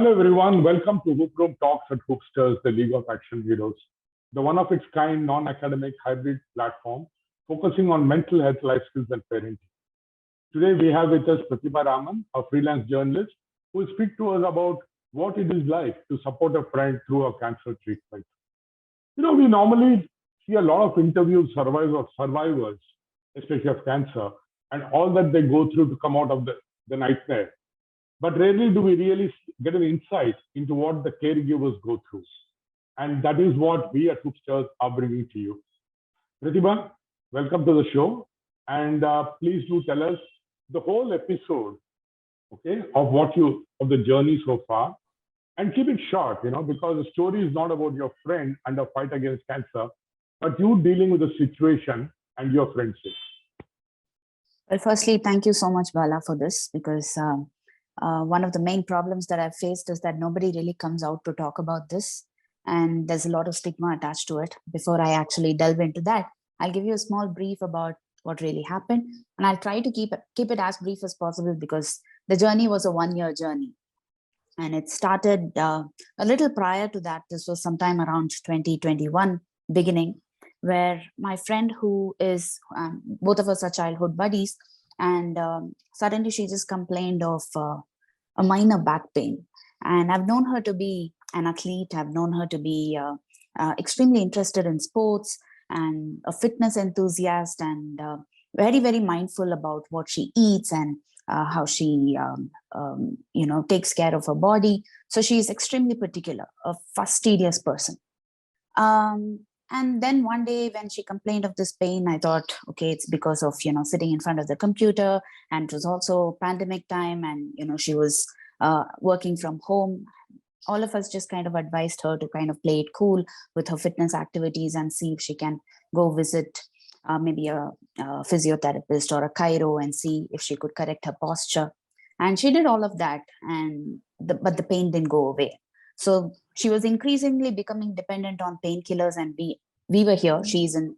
Hello everyone, welcome to Hoop Room Talks at Hoopsters, the League of Action Heroes, the one of its kind non-academic hybrid platform focusing on mental health, life skills, and parenting. Today we have with us Pratiba Raman, a freelance journalist, who will speak to us about what it is like to support a friend through a cancer treatment. We normally see a lot of interviews survivors, especially of cancer, and all that they go through to come out of the nightmare. But rarely do we really get an insight into what the caregivers go through. And that is what we at Hoopsters are bringing to you. Pratibha, welcome to the show. And please do tell us the whole episode, okay, of the journey so far. And keep it short, because the story is not about your friend and a fight against cancer, but you dealing with the situation and your friendship. Well, firstly, thank you so much, Bala, for this, because one of the main problems that I've faced is that nobody really comes out to talk about this. And there's a lot of stigma attached to it. Before I actually delve into that, I'll give you a small brief about what really happened. And I'll try to keep it as brief as possible because the journey was a 1-year journey. And it started a little prior to that. This was sometime around 2021 beginning, where my friend who is, both of us are childhood buddies, and suddenly she just complained of a minor back pain. And I've known her to be an athlete. I've known her to be extremely interested in sports and a fitness enthusiast, and very, very mindful about what she eats and how she, takes care of her body. So she's extremely particular, a fastidious person. And then one day when she complained of this pain, I thought, okay, it's because of, sitting in front of the computer, and it was also pandemic time, and, she was working from home. All of us just kind of advised her to kind of play it cool with her fitness activities and see if she can go visit maybe a physiotherapist or a chiro and see if she could correct her posture. And she did all of that, but the pain didn't go away. So she was increasingly becoming dependent on painkillers, and we were here. She's in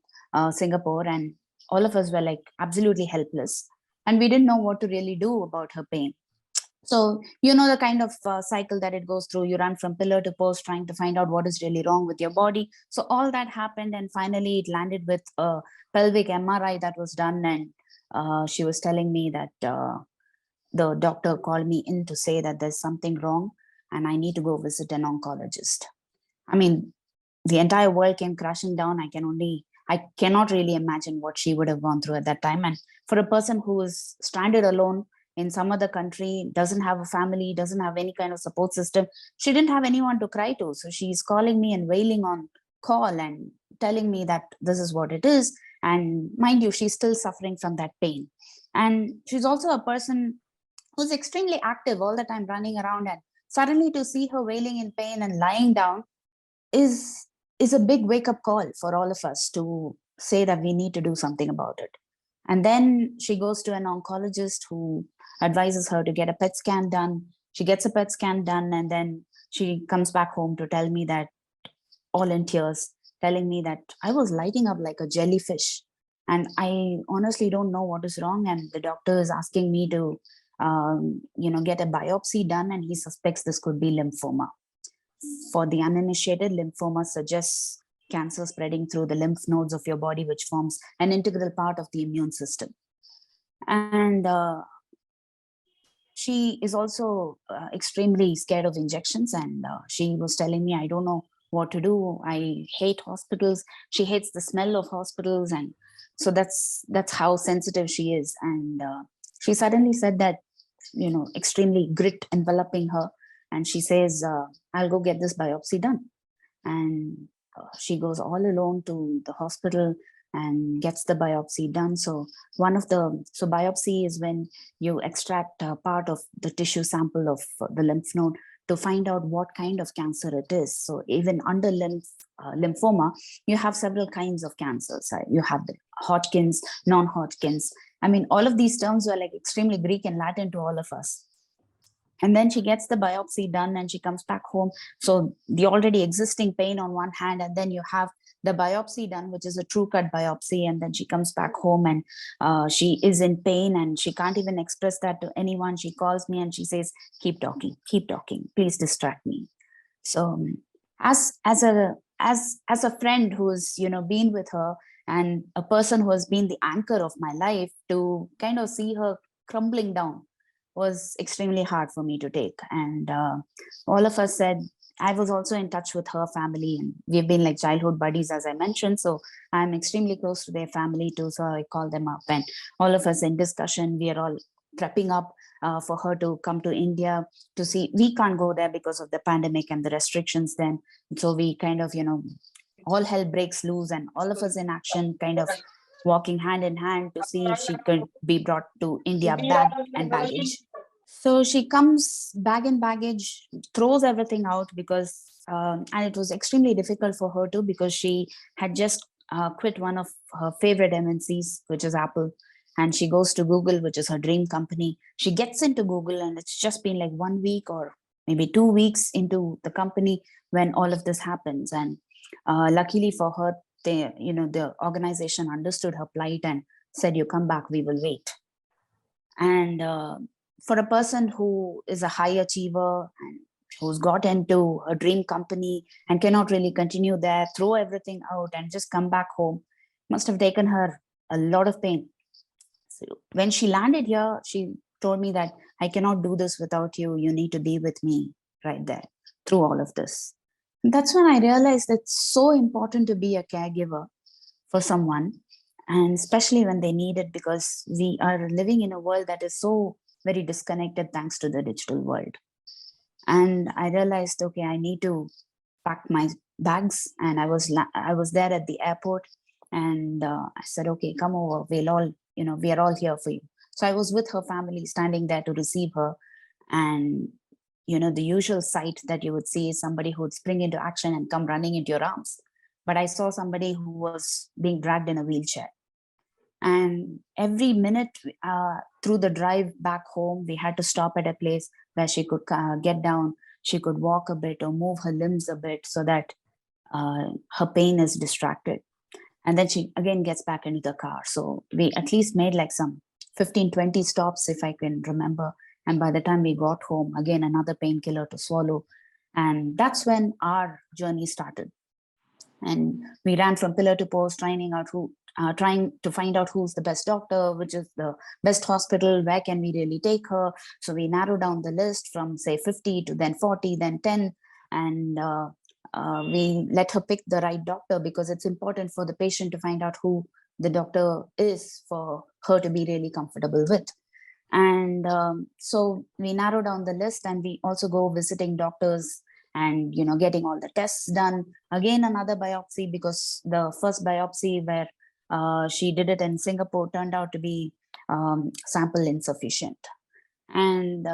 Singapore, and all of us were like absolutely helpless, and we didn't know what to really do about her pain. So, the kind of cycle that it goes through. You run from pillar to post trying to find out what is really wrong with your body. So all that happened, and finally it landed with a pelvic MRI that was done, and she was telling me that the doctor called me in to say that there's something wrong and I need to go visit an oncologist. I mean, the entire world came crashing down. I cannot really imagine what she would have gone through at that time. And for a person who is stranded alone in some other country, doesn't have a family, doesn't have any kind of support system, she didn't have anyone to cry to. So she's calling me and wailing on call and telling me that this is what it is. And mind you, she's still suffering from that pain. And she's also a person who's extremely active all the time, running around, and suddenly to see her wailing in pain and lying down is a big wake-up call for all of us to say that we need to do something about it. And then she goes to an oncologist who advises her to get a PET scan done. She gets a PET scan done, and then she comes back home to tell me that, all in tears, telling me that I was lighting up like a jellyfish. And I honestly don't know what is wrong. And the doctor is asking me to, get a biopsy done, and he suspects this could be lymphoma. For the uninitiated, lymphoma suggests cancer spreading through the lymph nodes of your body, which forms an integral part of the immune system. And she is also extremely scared of injections. And she was telling me, I don't know what to do. I hate hospitals. She hates the smell of hospitals. And so that's how sensitive she is. And she suddenly said that, extremely grit enveloping her. And she says, I'll go get this biopsy done. And she goes all alone to the hospital and gets the biopsy done. So biopsy is when you extract a part of the tissue sample of the lymph node to find out what kind of cancer it is. So even under lymphoma, you have several kinds of cancers. You have the Hodgkin's, non-Hodgkin's. I mean, all of these terms were like extremely Greek and Latin to all of us. And then she gets the biopsy done and she comes back home. So the already existing pain on one hand, and then you have the biopsy done, which is a true cut biopsy. And then she comes back home and she is in pain and she can't even express that to anyone. She calls me and she says, keep talking, please distract me. So as a friend who's, been with her, and a person who has been the anchor of my life, to kind of see her crumbling down was extremely hard for me to take. And all of us said, I was also in touch with her family, and we've been like childhood buddies, as I mentioned. So I'm extremely close to their family too. So I call them up, and all of us in discussion, we are all prepping up for her to come to India to see. We can't go there because of the pandemic and the restrictions then. So we kind of, all hell breaks loose, and all of us in action, kind of walking hand in hand to see if she could be brought to India, bag and baggage. So she comes bag and baggage, throws everything out because, and it was extremely difficult for her too, because she had just quit one of her favorite MNCs, which is Apple. And she goes to Google, which is her dream company. She gets into Google, and it's just been like 1 week or maybe 2 weeks into the company when all of this happens. And luckily for her, the organization understood her plight and said, you come back, we will wait. And for a person who is a high achiever and who's got into a dream company and cannot really continue there, throw everything out and just come back home, must have taken her a lot of pain. So when she landed here, she told me that I cannot do this without you. You need to be with me right there through all of this. And that's when I realized it's so important to be a caregiver for someone, and especially when they need it, because we are living in a world that is so very disconnected thanks to the digital world. And I realized, okay, I need to pack my bags. And I was there at the airport, and I said, okay, come over, we'll all, we are all here for you. So I was with her family, standing there to receive her. And the usual sight that you would see is somebody who would spring into action and come running into your arms. But I saw somebody who was being dragged in a wheelchair. And every minute through the drive back home, we had to stop at a place where she could get down, she could walk a bit or move her limbs a bit, so that her pain is distracted. And then she again gets back into the car. So we at least made like some 15-20 stops, if I can remember. And by the time we got home, again, another painkiller to swallow. And that's when our journey started. And we ran from pillar to post, trying to find out who's the best doctor, which is the best hospital, where can we really take her. So we narrowed down the list from say 50 to then 40, then 10. And we let her pick the right doctor, because it's important for the patient to find out who the doctor is for her to be really comfortable with. And so we narrow down the list, and we also go visiting doctors and getting all the tests done. Again, another biopsy, because the first biopsy where she did it in Singapore turned out to be sample insufficient. And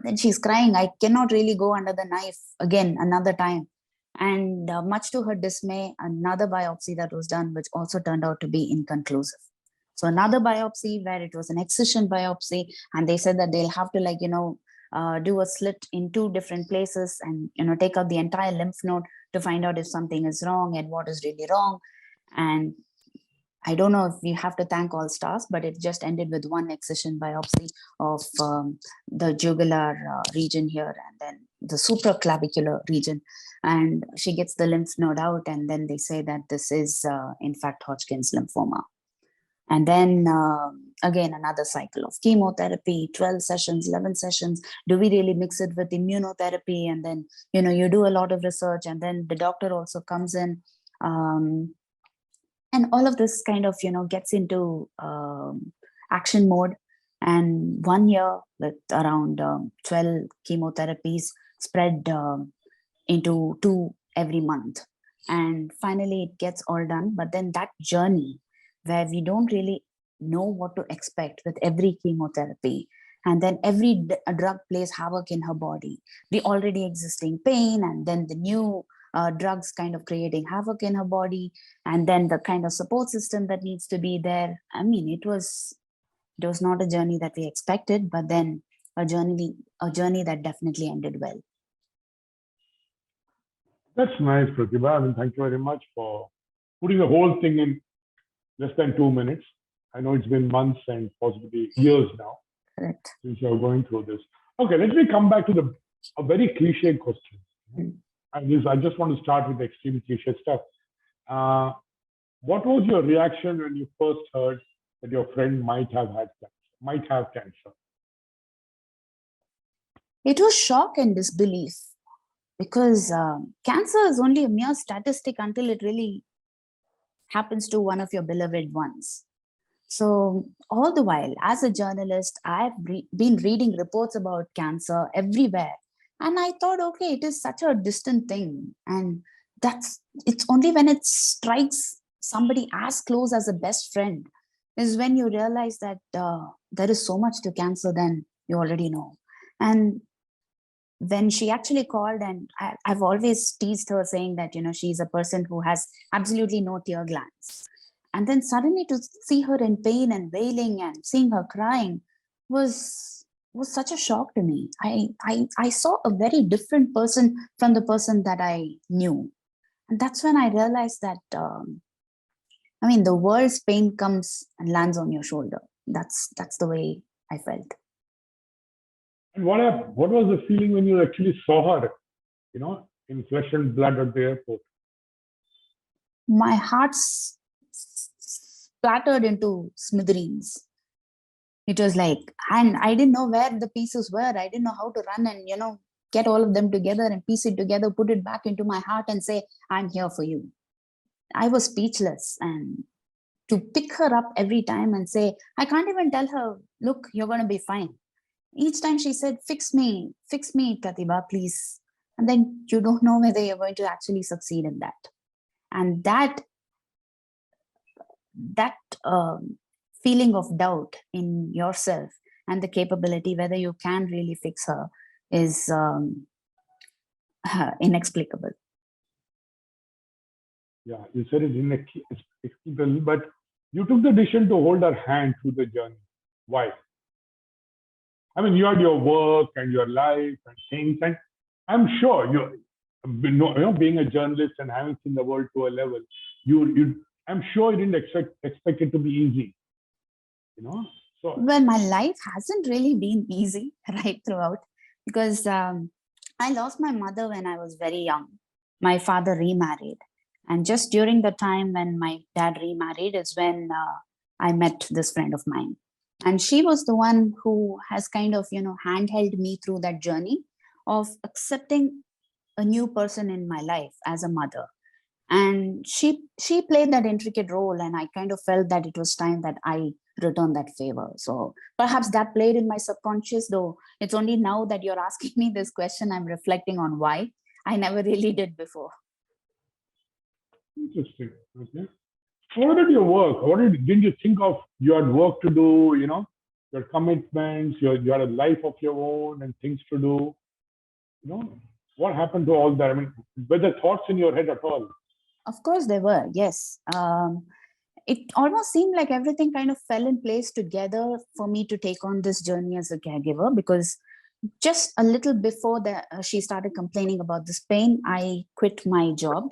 then she's crying, I cannot really go under the knife again another time. And much to her dismay, another biopsy that was done, which also turned out to be inconclusive. So another biopsy where it was an excision biopsy, and they said that they'll have to do a slit in 2 different places and take out the entire lymph node to find out if something is wrong and what is really wrong. And I don't know if we have to thank all stars, but it just ended with 1 excision biopsy of the jugular region here, and then the supraclavicular region. And she gets the lymph node out, and then they say that this is in fact Hodgkin's lymphoma. And then again, another cycle of chemotherapy, 12 sessions, 11 sessions. Do we really mix it with immunotherapy? And then, you do a lot of research, and then the doctor also comes in. And all of this kind of, gets into action mode. And 1 year with around 12 chemotherapies spread into 2 every month. And finally it gets all done. But then that journey where we don't really know what to expect with every chemotherapy, and then every drug plays havoc in her body, the already existing pain, and then the new drugs kind of creating havoc in her body, and then the kind of support system that needs to be there. I mean, it was not a journey that we expected, but then a journey that definitely ended well. That's nice, Pratibha. I mean, thank you very much for putting the whole thing in less than 2 minutes. I know it's been months and possibly years now Correct. since you're going through this. Okay, let me come back to a very cliche question. Mm. I just want to start with the extreme cliche stuff. Uh, what was your reaction when you first heard that your friend might have had cancer? Might have cancer. It was shock and disbelief because cancer is only a mere statistic until it really happens to one of your beloved ones. So, all the while, as a journalist, I've been reading reports about cancer everywhere. And I thought, okay, it is such a distant thing. And it's only when it strikes somebody as close as a best friend is when you realize that there is so much to cancer than you already know. And when she actually called, and I've always teased her saying that, she's a person who has absolutely no tear glands. And then suddenly to see her in pain and wailing and seeing her crying was such a shock to me. I saw a very different person from the person that I knew. And that's when I realized that, the world's pain comes and lands on your shoulder. That's the way I felt. And what was the feeling when you actually saw her, in flesh and blood at the airport? My heart splattered into smithereens. It was like, and I didn't know where the pieces were. I didn't know how to run and, get all of them together and piece it together, put it back into my heart and say, I'm here for you. I was speechless. And to pick her up every time and say, I can't even tell her, look, you're going to be fine. Each time she said, fix me, Pratiba, please. And then you don't know whether you're going to actually succeed in that. And that feeling of doubt in yourself and the capability, whether you can really fix her, is inexplicable. Yeah, you said it inexplicable, but you took the decision to hold her hand through the journey. Why? I mean, you had your work and your life and things, and I'm sure being a journalist and having seen the world to a level, I'm sure you didn't expect it to be easy. So well, my life hasn't really been easy right throughout, because I lost my mother when I was very young. My father remarried, and just during the time when my dad remarried is when I met this friend of mine, and she was the one who has kind of handheld me through that journey of accepting a new person in my life as a mother. And she played that intricate role, and I kind of felt that it was time that I return that favor. So perhaps that played in my subconscious, though it's only now that you're asking me this question, I'm reflecting on why I never really did before. interesting. Okay. What about your work? Didn't you think of you had work to do, your commitments, you had a life of your own and things to do? What happened to all that? I mean, were there thoughts in your head at all? Of course there were, yes. It almost seemed like everything kind of fell in place together for me to take on this journey as a caregiver, because just a little before that she started complaining about this pain, I quit my job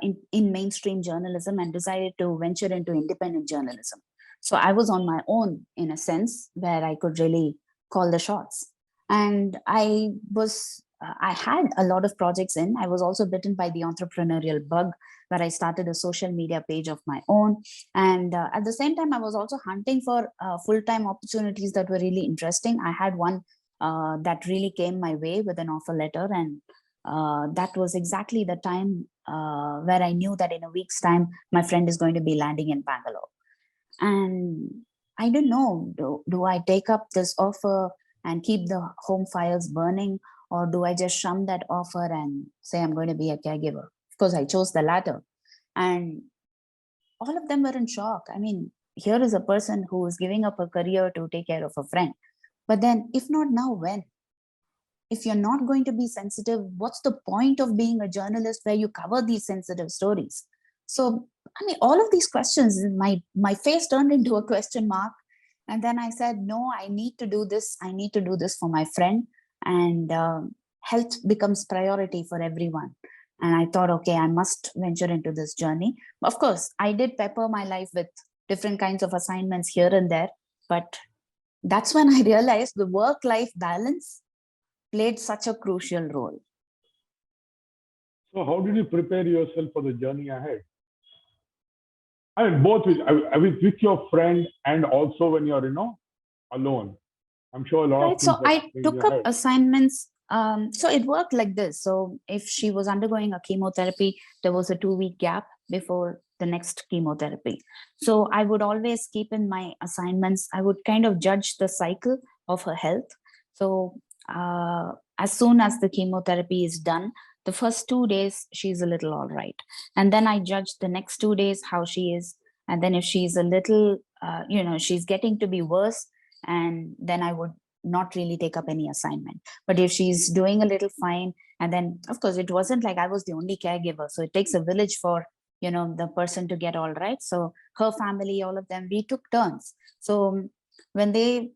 in mainstream journalism and decided to venture into independent journalism. So I was on my own in a sense where I could really call the shots. And I had a lot of projects in. I was also bitten by the entrepreneurial bug, where I started a social media page of my own. And at the same time, I was also hunting for full-time opportunities that were really interesting. I had one that really came my way with an offer letter. And that was exactly the time where I knew that in a week's time, my friend is going to be landing in Bangalore. And I don't know, do I take up this offer and keep the home fires burning? Or do I just shun that offer and say I'm going to be a caregiver? Of course, I chose the latter. And all of them were in shock. I mean, here is a person who is giving up a career to take care of a friend. But then, if not now, when? If you're not going to be sensitive, what's the point of being a journalist where you cover these sensitive stories? So, I mean, all of these questions, my face turned into a question mark. And then I said, no, I need to do this. I need to do this for my friend. And health becomes priority for everyone. And I thought, okay, I must venture into this journey. Of course, I did pepper my life with different kinds of assignments here and there, but that's when I realized the work-life balance played such a crucial role. So how did you prepare yourself for the journey ahead? I mean, both with your friend and also when you're, alone. I'm sure a lot Right. of things So are I in took your up head. assignments. So it worked like this. So if she was undergoing a chemotherapy, there was a 2-week gap before the next chemotherapy. So I would always keep in my assignments, I would kind of judge the cycle of her health. So as soon as the chemotherapy is done, the first 2 days, she's a little all right. And then I judge the next 2 days how she is. And then if she's a little, she's getting to be worse, and then I would not really take up any assignment. But if she's doing a little fine, and then of course it wasn't like I was the only caregiver, so it takes a village for the person to get all right. So her family, all of them, we took turns. So when they,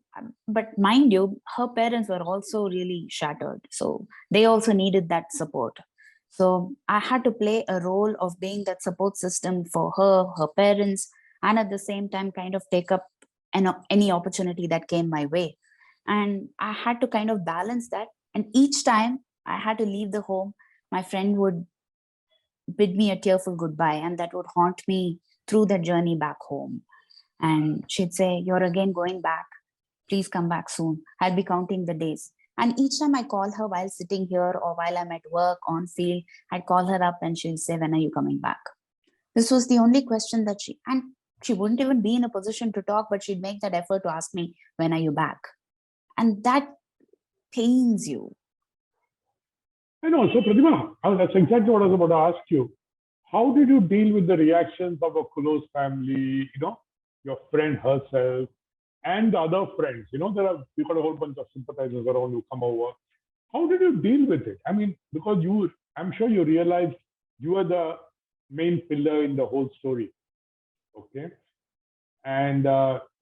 but mind you, her parents were also really shattered, so they also needed that support. So I had to play a role of being that support system for her parents, and at the same time kind of take up any opportunity that came my way. And I had to kind of balance that. And each time I had to leave the home, my friend would bid me a tearful goodbye, and that would haunt me through the journey back home. And she'd say, "You're again going back. Please come back soon. I'll be counting the days." And each time I call her while sitting here or while I'm at work on field, I'd call her up and she'd say, "When are you coming back?" This was the only question that she wouldn't even be in a position to talk, but she'd make that effort to ask me, "When are you back?" And that pains you. I know. So, Pratibha, that's exactly what I was about to ask you. How did you deal with the reactions of a close family, your friend herself, and the other friends? You've got a whole bunch of sympathizers around who come over. How did you deal with it? I mean, because I'm sure you realized you are the main pillar in the whole story. Okay. And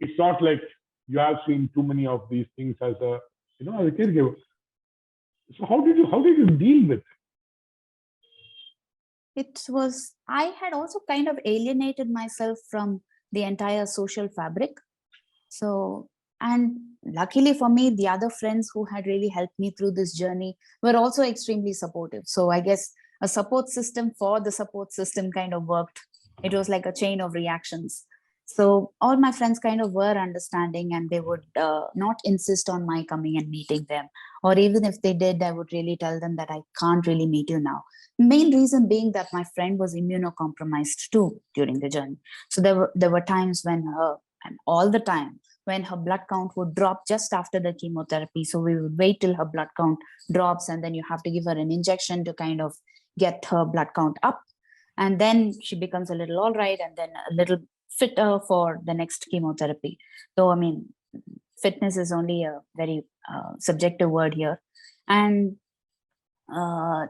it's not like you have seen too many of these things as a caregiver. So how did you deal with it? I had also kind of alienated myself from the entire social fabric. So, and luckily for me, the other friends who had really helped me through this journey were also extremely supportive. So I guess a support system for the support system kind of worked. It was like a chain of reactions. So all my friends kind of were understanding, and they would not insist on my coming and meeting them. Or even if they did, I would really tell them that I can't really meet you now. Main reason being that my friend was immunocompromised too during the journey. So there were times when and all the time, when her blood count would drop just after the chemotherapy. So we would wait till her blood count drops, and then you have to give her an injection to kind of get her blood count up. And then she becomes a little all right, and then a little fitter for the next chemotherapy. So, I mean, fitness is only a very subjective word here. And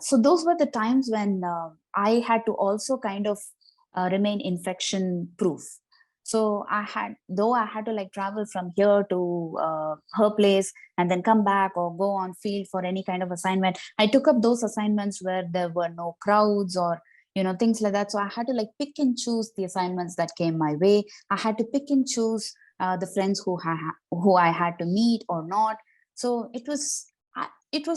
so those were the times when I had to also kind of remain infection proof. So though I had to like travel from here to her place and then come back or go on field for any kind of assignment, I took up those assignments where there were no crowds or things like that. So I had to like pick and choose the assignments that came my way. I had to pick and choose the friends who I had to meet or not. So it was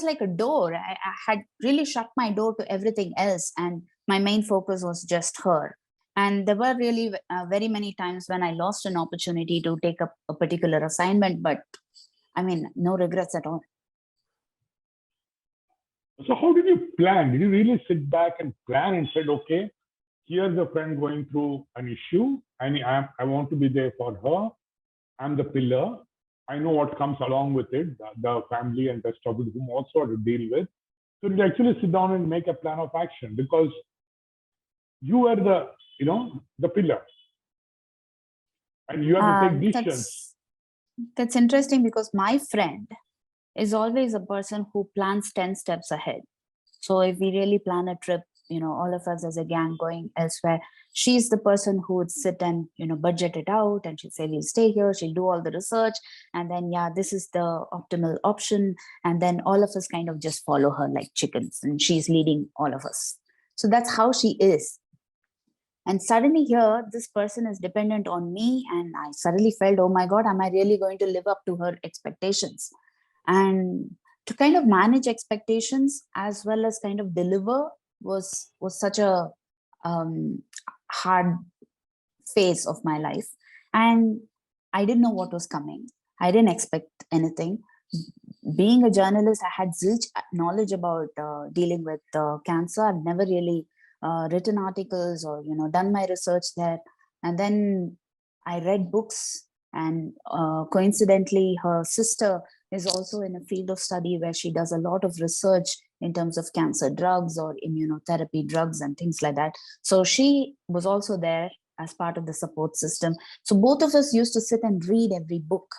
like a door. I had really shut my door to everything else, and my main focus was just her. And there were really very many times when I lost an opportunity to take up a particular assignment, but I mean, no regrets at all. So how did you plan? Did you really sit back and plan and said, okay, here's a friend going through an issue, and I want to be there for her. I'm the pillar. I know what comes along with it, the family and rest of it, whom also have to deal with. So you actually sit down and make a plan of action because you are the pillar, and you have to take decisions. That's interesting, because my friend is always a person who plans 10 steps ahead. So if we really plan a trip, all of us as a gang going elsewhere, she's the person who would sit and, budget it out, and she'd say, we'll stay here. She'll do all the research. And then, yeah, this is the optimal option. And then all of us kind of just follow her like chickens, and she's leading all of us. So that's how she is. And suddenly here, this person is dependent on me. And I suddenly felt, oh my God, am I really going to live up to her expectations? And to kind of manage expectations as well as kind of deliver was such a hard phase of my life. And I didn't know what was coming. I didn't expect anything. Being a journalist, I had zilch knowledge about dealing with cancer. I've never really written articles or done my research there. And then I read books, and coincidentally, her sister is also in a field of study where she does a lot of research in terms of cancer drugs or immunotherapy drugs and things like that. So she was also there as part of the support system. So both of us used to sit and read every book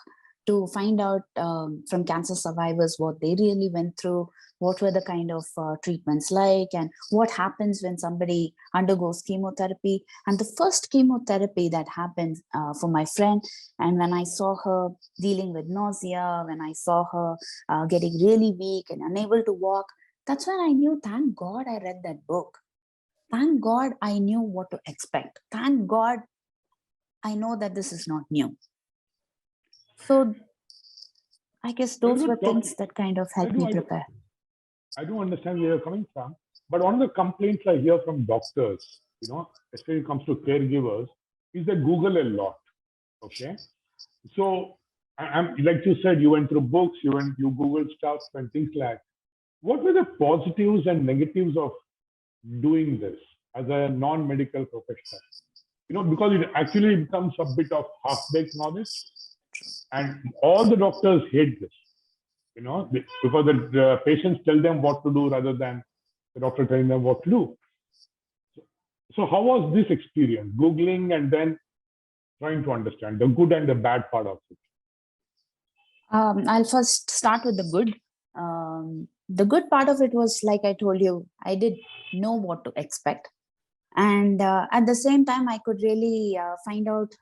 to find out from cancer survivors what they really went through, what were the kind of treatments like, and what happens when somebody undergoes chemotherapy. And the first chemotherapy that happened for my friend, and when I saw her dealing with nausea, when I saw her getting really weak and unable to walk, that's when I knew, thank God I read that book. Thank God I knew what to expect. Thank God I know that this is not new. So I guess those were things that kind of helped me prepare. I do understand where you're coming from, but one of the complaints I hear from doctors, especially when it comes to caregivers, is they Google a lot. Okay, so I'm like you said, you went through books, you Googled stuff and things like. What were the positives and negatives of doing this as a non-medical professional? Because it actually becomes a bit of half-baked knowledge, and all the doctors hate this. Because the patients tell them what to do rather than the doctor telling them what to do. So how was this experience, Googling and then trying to understand the good and the bad part of it? I'll first start with the good. The good part of it was, like I told you, I did know what to expect. And at the same time, I could really find out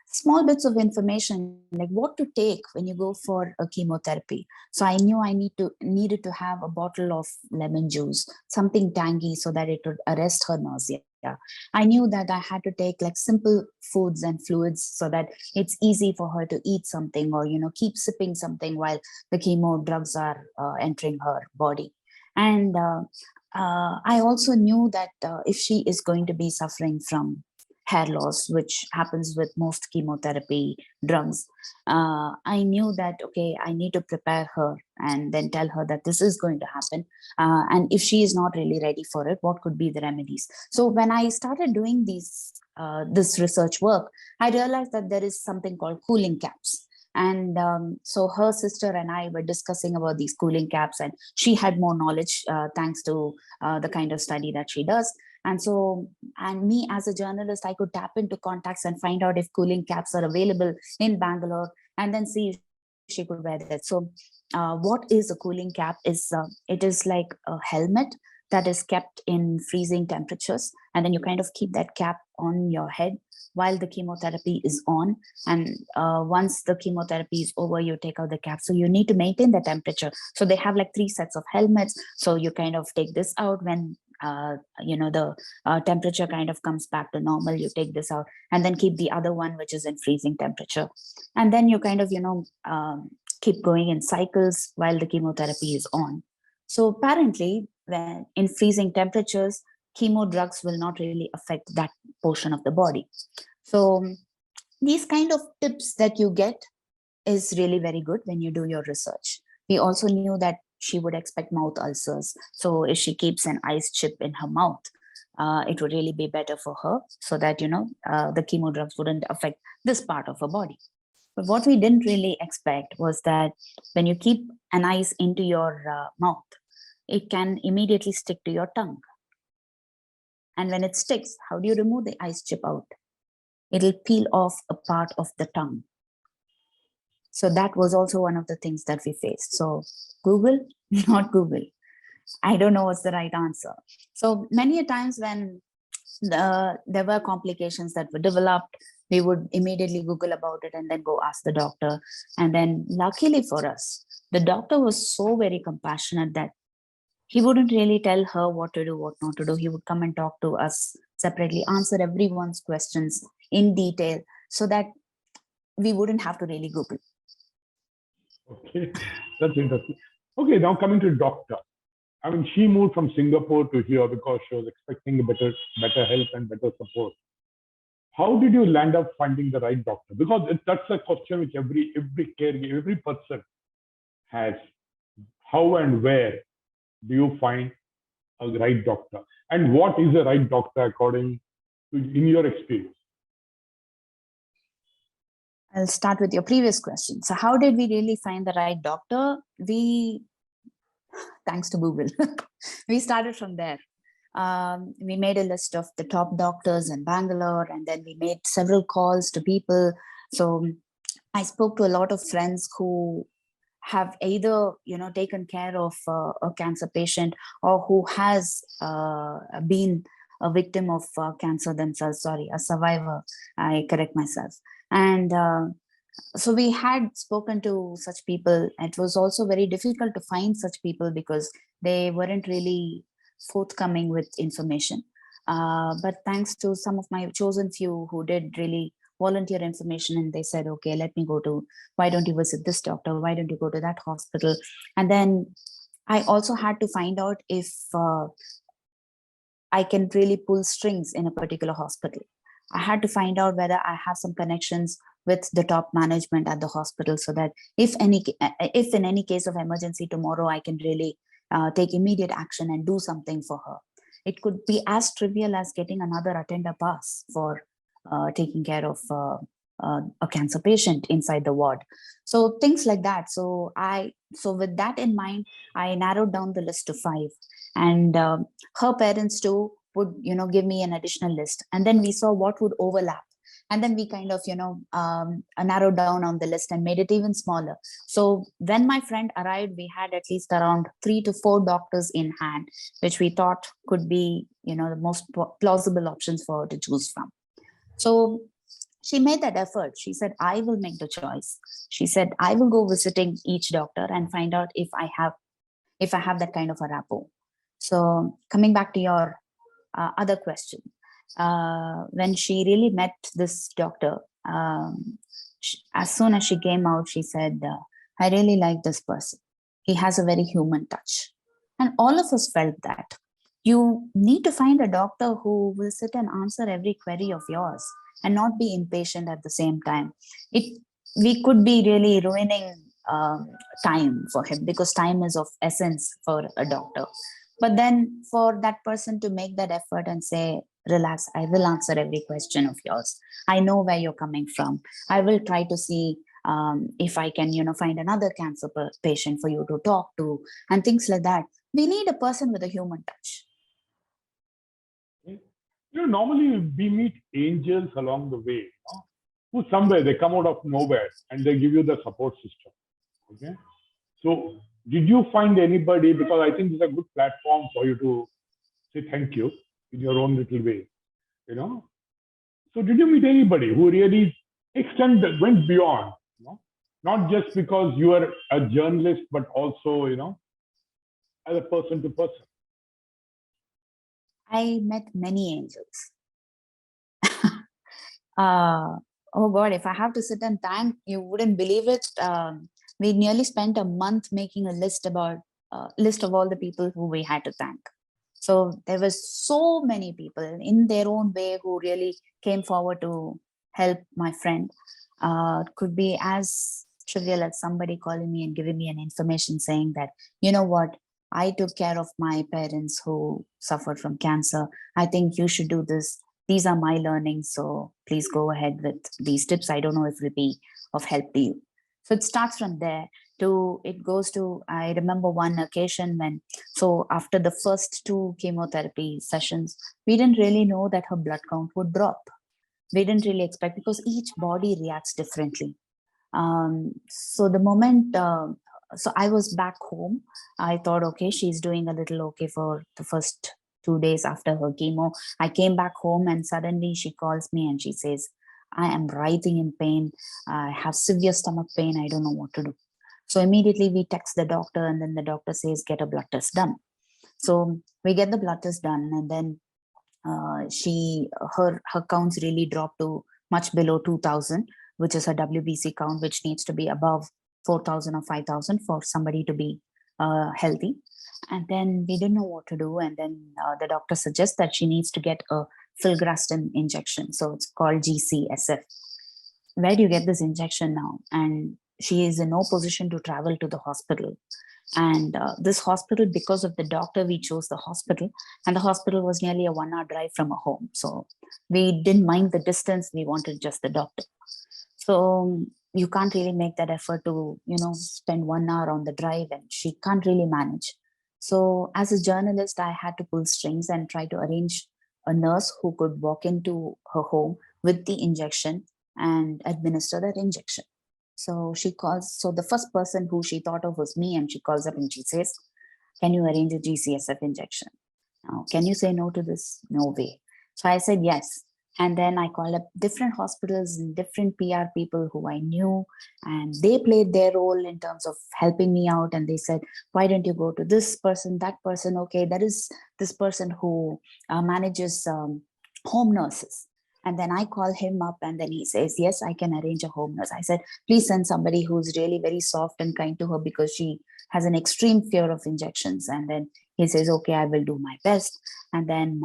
small bits of information, like what to take when you go for a chemotherapy. So I knew I needed to have a bottle of lemon juice, something tangy, so that it would arrest her nausea. I knew that I had to take like simple foods and fluids so that it's easy for her to eat something, or keep sipping something while the chemo drugs are entering her body. And I also knew that if she is going to be suffering from hair loss, which happens with most chemotherapy drugs, I knew that, okay, I need to prepare her and then tell her that this is going to happen. And if she is not really ready for it, what could be the remedies? So when I started doing this research work, I realized that there is something called cooling caps. And so her sister and I were discussing about these cooling caps, and she had more knowledge thanks to the kind of study that she does. And me as a journalist, I could tap into contacts and find out if cooling caps are available in Bangalore, and then see if she could wear that. So what is a cooling cap is, it is like a helmet that is kept in freezing temperatures. And then you kind of keep that cap on your head while the chemotherapy is on. And once the chemotherapy is over, you take out the cap. So you need to maintain the temperature. So they have like 3 sets of helmets. So you kind of take this out when the temperature kind of comes back to normal. You take this out and then keep the other one, which is in freezing temperature. And then you kind of, keep going in cycles while the chemotherapy is on. So apparently, when in freezing temperatures, chemo drugs will not really affect that portion of the body. So these kind of tips that you get is really very good when you do your research. We also knew that she would expect mouth ulcers. So if she keeps an ice chip in her mouth, it would really be better for her, so that, the chemo drugs wouldn't affect this part of her body. But what we didn't really expect was that when you keep an ice into your mouth, it can immediately stick to your tongue. And when it sticks, how do you remove the ice chip out? It'll peel off a part of the tongue. So that was also one of the things that we faced. So Google, not Google. I don't know what's the right answer. So many a times when there were complications that were developed, we would immediately Google about it and then go ask the doctor. And then luckily for us, the doctor was so very compassionate that he wouldn't really tell her what to do, what not to do. He would come and talk to us separately, answer everyone's questions in detail so that we wouldn't have to really Google. Okay, that's interesting. Okay, now coming to doctor. I mean, she moved from Singapore to here because she was expecting a better health and better support. How did you land up finding the right doctor? Because that's a question which every caregiver, every person has. How and where do you find a right doctor? And what is a right doctor according to in your experience? I'll start with your previous question. So, how did we really find the right doctor? Thanks to Google, we started from there. We made a list of the top doctors in Bangalore, and then we made several calls to people. So, I spoke to a lot of friends who have either taken care of a cancer patient, or who has been a victim of cancer themselves. Sorry, a survivor. I correct myself. And so we had spoken to such people. It was also very difficult to find such people because they weren't really forthcoming with information. But thanks to some of my chosen few who did really volunteer information, and they said, okay, let me go to, why don't you visit this doctor? Why don't you go to that hospital? And then I also had to find out if I can really pull strings in a particular hospital. I had to find out whether I have some connections with the top management at the hospital, so that if in any case of emergency tomorrow, I can really take immediate action and do something for her. It could be as trivial as getting another attender pass for taking care of a cancer patient inside the ward. So things like that. So with that in mind, I narrowed down the list to 5, and her parents too would give me an additional list, and then we saw what would overlap, and then we kind of narrowed down on the list and made it even smaller. So when my friend arrived, we had at least around 3 to 4 doctors in hand, which we thought could be the most plausible options for her to choose from. So she made that effort. She said, I will make the choice. She said, I will go visiting each doctor and find out if I have that kind of a rapport. So coming back to your other question, when she really met this doctor, as soon as she came out, she said, I really like this person. He has a very human touch. And all of us felt that. You need to find a doctor who will sit and answer every query of yours and not be impatient at the same time. We could be really ruining time for him, because time is of essence for a doctor. But then for that person to make that effort and say, relax, I will answer every question of yours. I know where you're coming from. I will try to see if I can, find another cancer patient for you to talk to, and things like that. We need a person with a human touch. Normally we meet angels along the way, who somewhere they come out of nowhere and they give you the support system. Okay. So did you find anybody, because I think this is a good platform for you to say thank you in your own little way, So did you meet anybody who really went beyond, not just because you are a journalist, but also, as a person to person? I met many angels. Oh God, if I have to sit and thank, you wouldn't believe it. We nearly spent a month making a list of all the people who we had to thank. So there were so many people in their own way who really came forward to help my friend. It could be as trivial as somebody calling me and giving me an information saying that, you know what, I took care of my parents who suffered from cancer. I think you should do this. These are my learnings. So please go ahead with these tips. I don't know if it will be of help to you. So it starts from there. It goes to, I remember one occasion when, so after the first 2 chemotherapy sessions, we didn't really know that her blood count would drop. We didn't really expect, because each body reacts differently. So the moment, so I was back home, I thought, okay, she's doing a little okay for the first 2 days after her chemo. I came back home and suddenly she calls me and she says, I am writhing in pain. I have severe stomach pain. I don't know what to do. So immediately we text the doctor, and then the doctor says, get a blood test done. So we get the blood test done, and then her counts really dropped to much below 2000, which is a WBC count, which needs to be above 4000 or 5000 for somebody to be healthy. And then we didn't know what to do. And then the doctor suggests that she needs to get a filgrastim injection. So it's called GCSF. Where do you get this injection now? And she is in no position to travel to the hospital. And this hospital, because of the doctor, we chose the hospital, and the hospital was nearly a 1 hour drive from a home. So we didn't mind the distance. We wanted just the doctor. So you can't really make that effort to, spend 1 hour on the drive, and she can't really manage. So as a journalist, I had to pull strings and try to arrange a nurse who could walk into her home with the injection and administer that injection. So she calls, so the first person who she thought of was me, and she calls up and she says, "Can you arrange a GCSF injection? Now, can you say no to this?" No way. So I said yes. And then I called up different hospitals and different PR people who I knew, and they played their role in terms of helping me out. And they said, "Why don't you go to this person, that person? Okay, there is this person who manages home nurses." And then I call him up, and then he says, "Yes, I can arrange a home nurse." I said, "Please send somebody who's really very soft and kind to her, because she has an extreme fear of injections." And then he says, "Okay, I will do my best." And then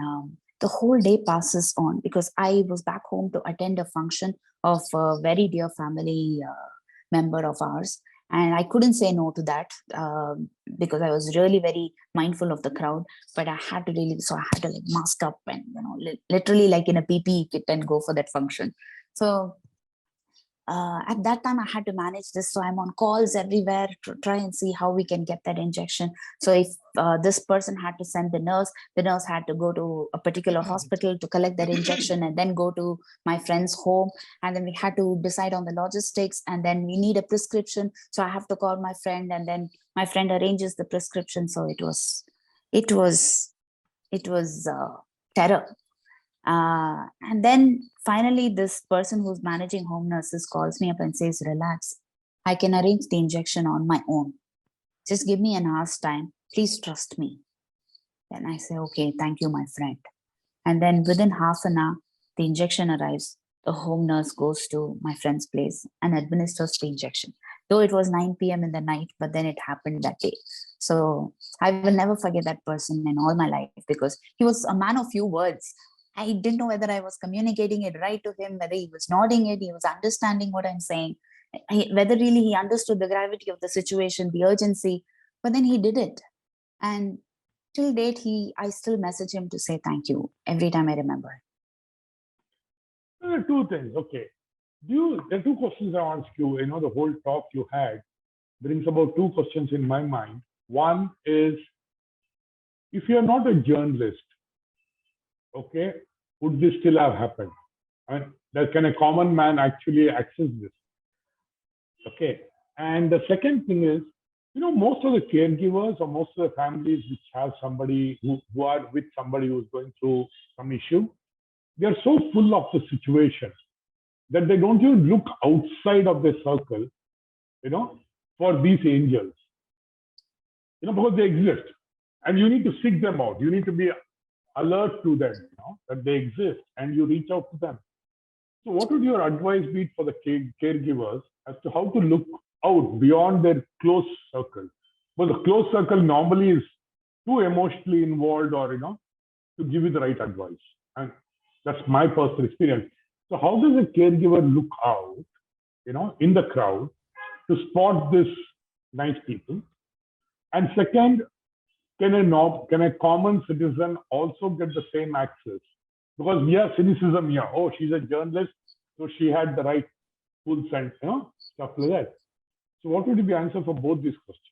the whole day passes on, because I was back home to attend a function of a very dear family member of ours. And I couldn't say no to that because I was really very mindful of the crowd. But I had to really, so I had to like mask up and, literally like in a PPE kit and go for that function. So at that time I had to manage this. So I'm on calls everywhere to try and see how we can get that injection. So if this person had to send the nurse had to go to a particular hospital to collect that injection and then go to my friend's home. And then we had to decide on the logistics, and then we need a prescription. So I have to call my friend, and then my friend arranges the prescription. So it was terror. And then finally, this person who's managing home nurses calls me up and says, "Relax, I can arrange the injection on my own. Just give me an hour's time. Please trust me." Then I say, "Okay, thank you, my friend." And then within half an hour, the injection arrives. The home nurse goes to my friend's place and administers the injection. Though it was 9 p.m. in the night, but then it happened that day. So I will never forget that person in all my life, because he was a man of few words. I didn't know whether I was communicating it right to him, whether he was nodding it, he was understanding what I'm saying, whether really he understood the gravity of the situation, the urgency. But then he did it. And till date, I still message him to say thank you every time I remember. There are two things. Okay. There are two questions I ask you. The whole talk you had brings about two questions in my mind. One is, if you're not a journalist, okay, would this still have happened? And can a common man actually access this? Okay. And the second thing is, most of the caregivers or most of the families which have somebody who are with somebody who's going through some issue, they are so full of the situation that they don't even look outside of their circle, for these angels, because they exist. And you need to seek them out. You need to be alert to them, that they exist, and you reach out to them. So what would your advice be for the caregivers as to how to look out beyond their close circle? Well, the close circle normally is too emotionally involved, or, to give you the right advice. And that's my personal experience. So how does a caregiver look out, in the crowd to spot this nice people? And second, can a common citizen also get the same access? Because we have cynicism here. Oh, she's a journalist, so she had the right tools and stuff like that. So what would be the answer for both these questions?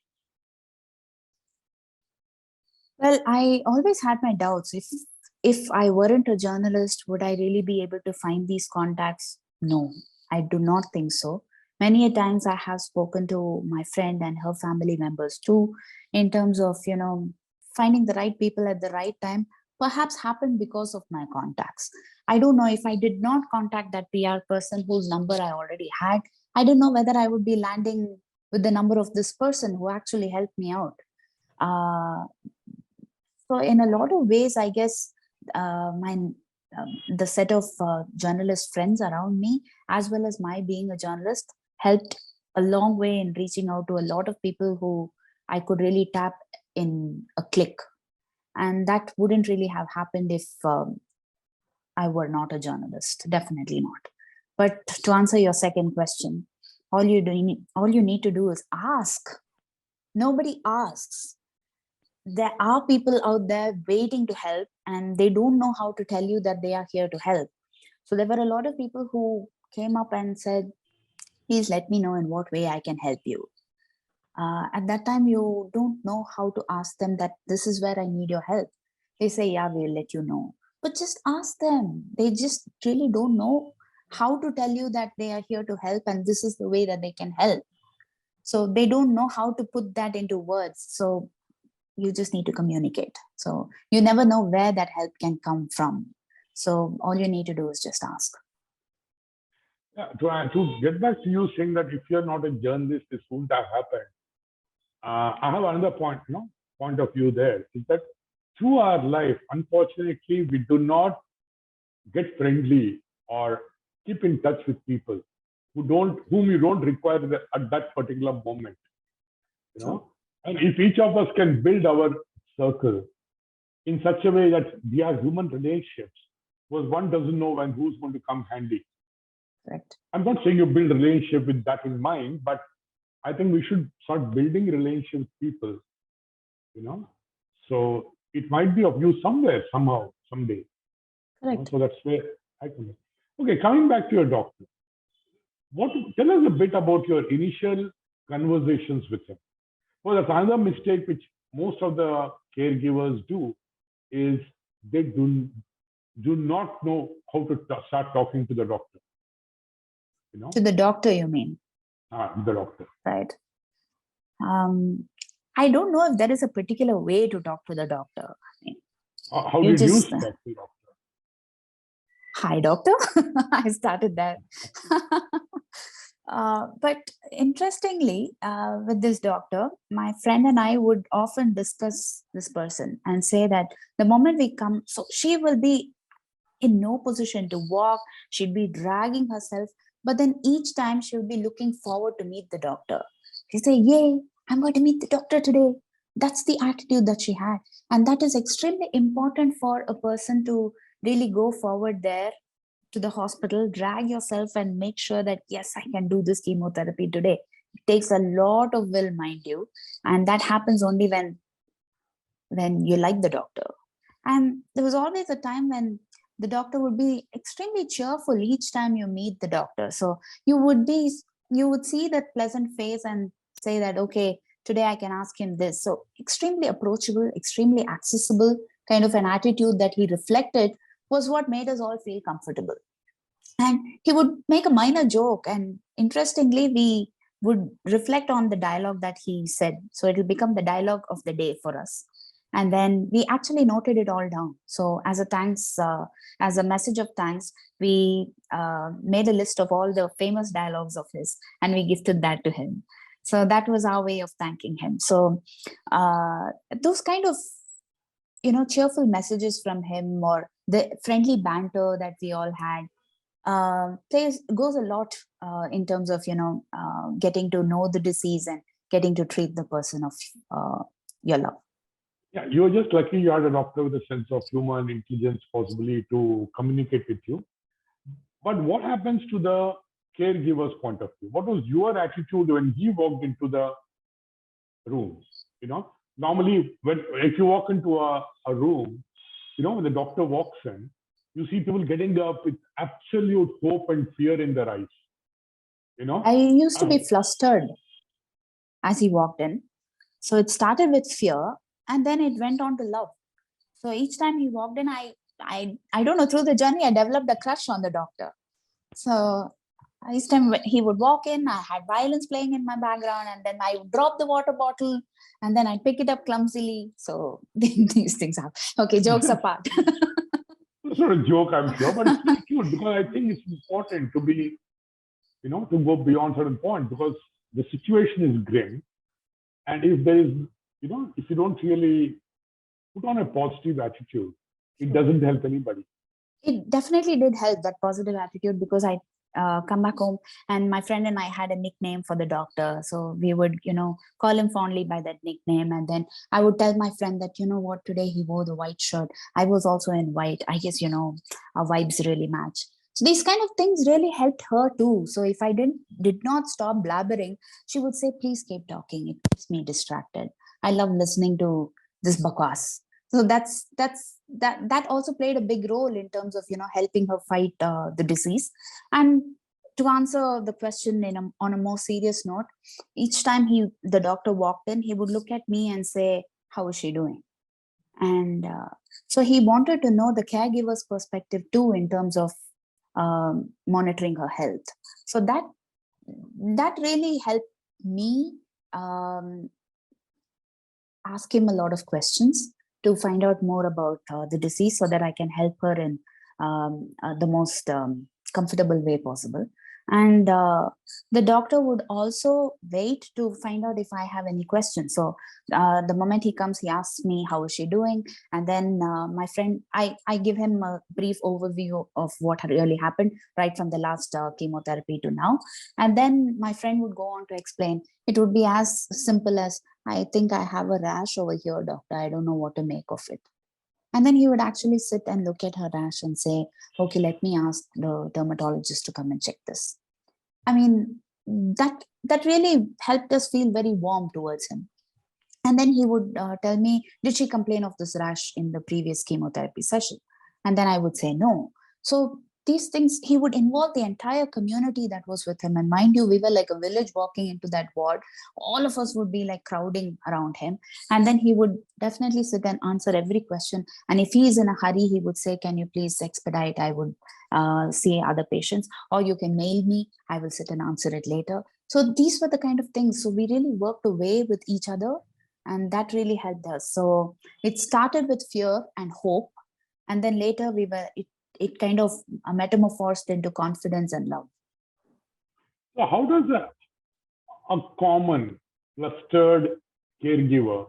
Well, I always had my doubts. If I weren't a journalist, would I really be able to find these contacts? No, I do not think so. Many a times I have spoken to my friend and her family members too, in terms of, finding the right people at the right time, perhaps happened because of my contacts. I don't know, if I did not contact that PR person whose number I already had, I don't know whether I would be landing with the number of this person who actually helped me out. So in a lot of ways, I guess the set of journalist friends around me, as well as my being a journalist, helped a long way in reaching out to a lot of people who I could really tap in a click. And that wouldn't really have happened if I were not a journalist. Definitely not. But to answer your second question, all you need to do is ask. Nobody asks. There are people out there waiting to help, and they don't know how to tell you that they are here to help. So there were a lot of people who came up and said, please let me know in what way I can help you. At that time, you don't know how to ask them that this is where I need your help. They say, yeah, we'll let you know. But just ask them. They just really don't know how to tell you that they are here to help and this is the way that they can help. So they don't know how to put that into words. So you just need to communicate. So you never know where that help can come from. So all you need to do is just ask. Yeah, to get back to you saying that if you're not a journalist, this wouldn't have happened. I have another point of view there is that through our life, unfortunately, we do not get friendly or keep in touch with people whom you don't require at that particular moment. And if each of us can build our circle in such a way that we are human relationships, because one doesn't know when who's going to come handy. Correct. I'm not saying you build a relationship with that in mind, but I think we should start building relationships with people, So it might be of use somewhere, somehow, someday. Correct. So that's where I come in. Okay, coming back to your doctor. Tell us a bit about your initial conversations with him. Well, that's another mistake which most of the caregivers do is they do not know how to start talking to the doctor. To the doctor, you mean? The doctor. Right. I don't know if there is a particular way to talk to the doctor. How did you talk to the doctor? Hi, doctor. I started that. But interestingly, with this doctor, my friend and I would often discuss this person and say that the moment we come, so she will be in no position to walk, she'd be dragging herself, but then each time she would be looking forward to meet the doctor. She'd say, yay, I'm going to meet the doctor today. That's the attitude that she had. And that is extremely important for a person to really go forward there to the hospital, drag yourself and make sure that, yes, I can do this chemotherapy today. It takes a lot of will, mind you. And that happens only when you like the doctor. And there was always a time when the doctor would be extremely cheerful each time you meet the doctor. So you would see that pleasant face and say that, okay, today I can ask him this. So extremely approachable, extremely accessible kind of an attitude that he reflected was what made us all feel comfortable. And he would make a minor joke. And interestingly, we would reflect on the dialogue that he said. So it will become the dialogue of the day for us. And then we actually noted it all down. So as a message of thanks, we made a list of all the famous dialogues of his, and we gifted that to him. So that was our way of thanking him. So those kind of, cheerful messages from him, or the friendly banter that we all had, goes a lot in terms of, getting to know the disease and getting to treat the person of your love. Yeah, you were just lucky you had a doctor with a sense of humor and intelligence, possibly to communicate with you. But what happens to the caregiver's point of view? What was your attitude when he walked into the room? Normally, if you walk into a room, when the doctor walks in, you see people getting up with absolute hope and fear in their eyes. I used to be flustered as he walked in. So it started with fear, and then it went on to love. So each time he walked in, I don't know, through the journey, I developed a crush on the doctor. So each time he would walk in, I had violins playing in my background, and then I would drop the water bottle, and then I'd pick it up clumsily. So these things happen. Okay, jokes apart. It's not a joke, I'm sure, but it's very cute because I think it's important to be, to go beyond certain point, because the situation is grim. And if there is, if you don't really Put on a positive attitude. It doesn't help anybody. It definitely did help, that positive attitude, because I come back home and my friend and I had a nickname for the doctor. So we would, call him fondly by that nickname. And then I would tell my friend that, you know what, today he wore the white shirt. I was also in white. I guess, our vibes really match. So these kind of things really helped her too. So if I did not stop blabbering, she would say, please keep talking. It keeps me distracted. I love listening to this bakwas. So that also played a big role in terms of helping her fight the disease. And to answer the question on a more serious note, each time the doctor walked in, he would look at me and say, how is she doing? And so he wanted to know the caregiver's perspective too, in terms of monitoring her health. So that really helped me ask him a lot of questions to find out more about the disease, so that I can help her in the most comfortable way possible. And the doctor would also wait to find out if I have any questions. So the moment he comes, he asks me, how is she doing? And then my friend, I give him a brief overview of what really happened right from the last chemotherapy to now. And then my friend would go on to explain. It would be as simple as, I think I have a rash over here, doctor. I don't know what to make of it. And then he would actually sit and look at her rash and say, okay, let me ask the dermatologist to come and check this. I mean, that really helped us feel very warm towards him. And then he would tell me, did she complain of this rash in the previous chemotherapy session? And then I would say no. So these things, he would involve the entire community that was with him. And mind you, we were like a village walking into that ward. All of us would be like crowding around him. And then he would definitely sit and answer every question. And if he is in a hurry, he would say, can you please expedite? I would see other patients, or you can mail me. I will sit and answer it later. So these were the kind of things. So we really worked away with each other. And that really helped us. So it started with fear and hope. And then later it kind of metamorphosed into confidence and love. So how does a common flustered caregiver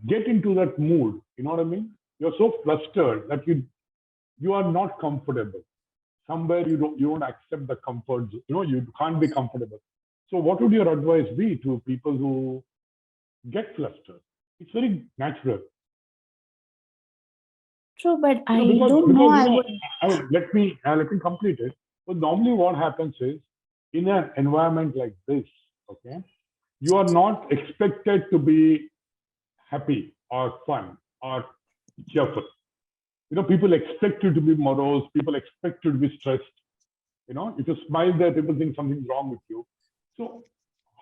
get into that mood? You know what I mean? You're so flustered that you are not comfortable. Somewhere you don't accept the comfort. You can't be comfortable. So what would your advice be to people who get flustered? It's very natural. True, but I Because don't know. let me complete it. But normally, what happens is, in an environment like this, okay, you are not expected to be happy or fun or cheerful. People expect you to be morose. People expect you to be stressed. If you smile there, people think something's wrong with you. So,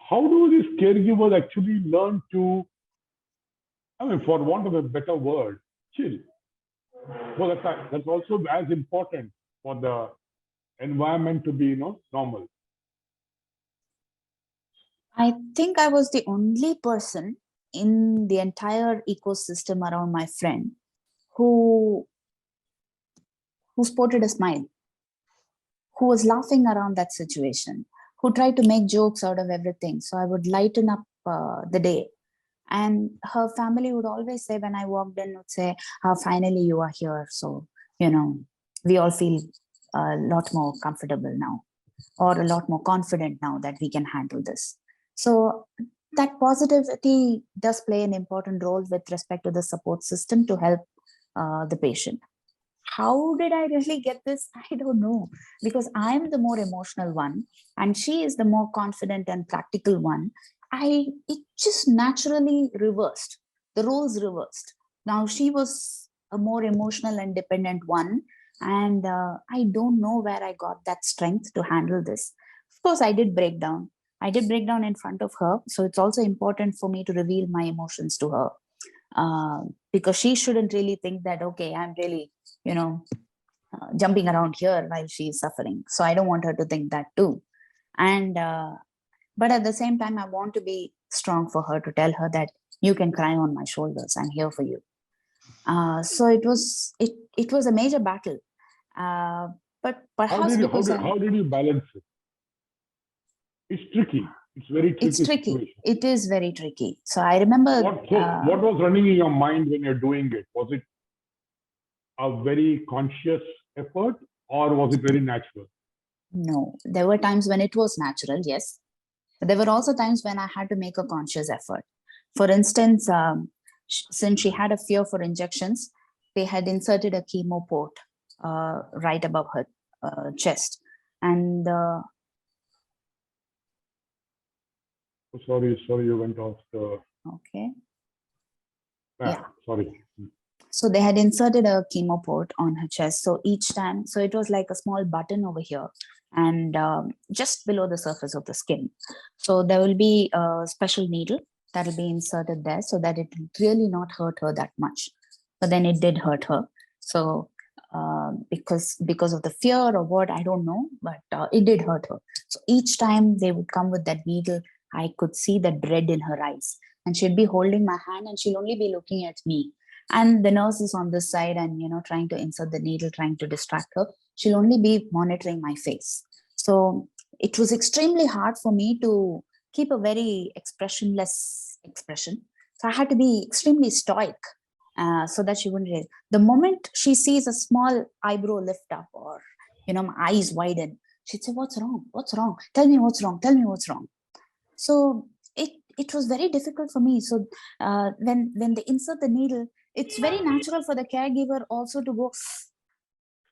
how do these caregivers actually learn to, for want of a better word, chill? So that's also as important for the environment to be, normal. I think I was the only person in the entire ecosystem around my friend who sported a smile, who was laughing around that situation, who tried to make jokes out of everything. So I would lighten up the day. And her family would always say, when I walked in, would say, finally you are here. So, we all feel a lot more comfortable now, or a lot more confident now that we can handle this. So that positivity does play an important role with respect to the support system to help the patient. How did I really get this? I don't know, because I'm the more emotional one and she is the more confident and practical one. It just naturally reversed. The roles reversed. Now she was a more emotional and dependent one, and I don't know where I got that strength to handle this. Of course, I did break down. I did break down in front of her, so it's also important for me to reveal my emotions to her, because she shouldn't really think that, okay, I'm really, jumping around here while she's suffering. So I don't want her to think that too. And but at the same time, I want to be strong for her, to tell her that you can cry on my shoulders. I'm here for you. So it was a major battle. But perhaps how did you balance it? It's tricky. It's very tricky It's tricky. situation. It is very tricky. So I remember. What was running in your mind when you're doing it? Was it a very conscious effort or was it very natural? No, there were times when it was natural, yes. But there were also times when I had to make a conscious effort. For instance, since she had a fear for injections, they had inserted a chemo port right above her chest. And Sorry, you went off the. okay. Yeah. Sorry. So they had inserted a chemo port on her chest. So each time, so it was like a small button over here and just below the surface of the skin. So there will be a special needle that will be inserted there so that it will really not hurt her that much. But then it did hurt her. So because of the fear or what, I don't know, but it did hurt her. So each time they would come with that needle, I could see the dread in her eyes. And she'd be holding my hand and she'll only be looking at me. And the nurse is on this side and, trying to insert the needle, trying to distract her. She'll only be monitoring my face. So it was extremely hard for me to keep a very expressionless expression. So I had to be extremely stoic so that she wouldn't. The moment she sees a small eyebrow lift up or, my eyes widen, she'd say, "What's wrong? What's wrong? Tell me what's wrong. Tell me what's wrong." So it was very difficult for me. So when they insert the needle, it's very natural for the caregiver also to go,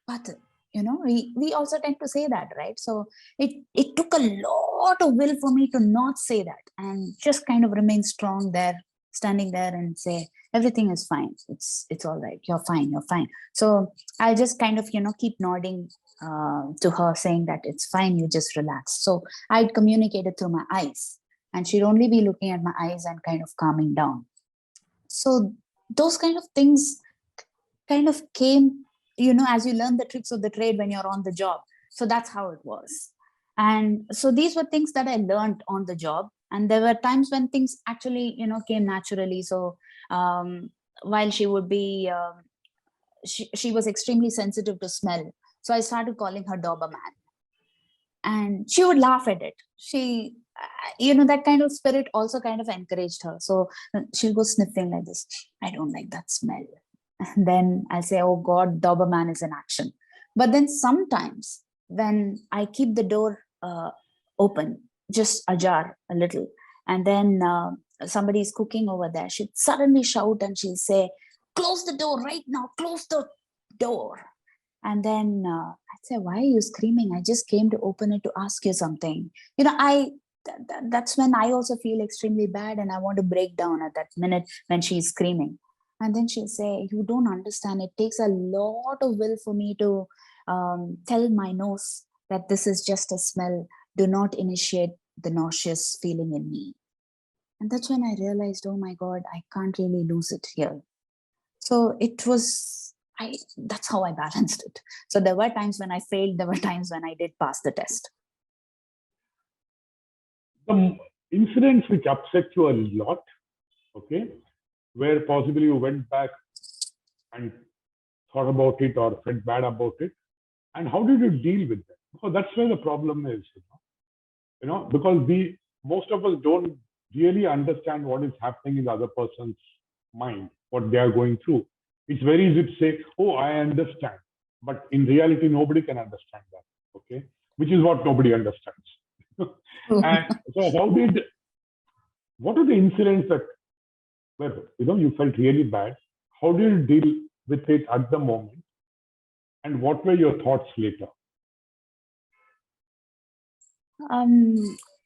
but we also tend to say that, right? So it took a lot of will for me to not say that and just kind of remain strong there, standing there and say everything is fine, it's all right, you're fine. So I just kind of keep nodding to her, saying that it's fine, you just relax. So I'd communicate it through my eyes and she'd only be looking at my eyes and kind of calming down. So those kind of things kind of came, as you learn the tricks of the trade when you're on the job. So that's how it was. And so these were things that I learned on the job. And there were times when things actually, came naturally. So while she would be, she was extremely sensitive to smell. So I started calling her Doberman. And she would laugh at it. She, that kind of spirit also kind of encouraged her. So she'll go sniffing like this. I don't like that smell. And then I'll say, oh God, Doberman is in action. But then sometimes when I keep the door open, just ajar a little, and then somebody's cooking over there, she'd suddenly shout and she'll say, close the door right now, close the door. And then I'd say, why are you screaming? I just came to open it to ask you something. That's when I also feel extremely bad and I want to break down at that minute when she's screaming. And then she'll say, you don't understand. It takes a lot of will for me to tell my nose that this is just a smell. Do not initiate the nauseous feeling in me. And that's when I realized, oh my God, I can't really lose it here. So it was, that's how I balanced it. So there were times when I failed. There were times when I did pass the test. The incidents which upset you a lot, okay, where possibly you went back and thought about it or felt bad about it, and how did you deal with that? Because that's where the problem is, because most of us don't really understand what is happening in the other person's mind, what they are going through. It's very easy to say, oh, I understand. But in reality, nobody can understand that, okay? Which is what nobody understands. And so what are the incidents that where, you felt really bad? How did you deal with it at the moment? And what were your thoughts later?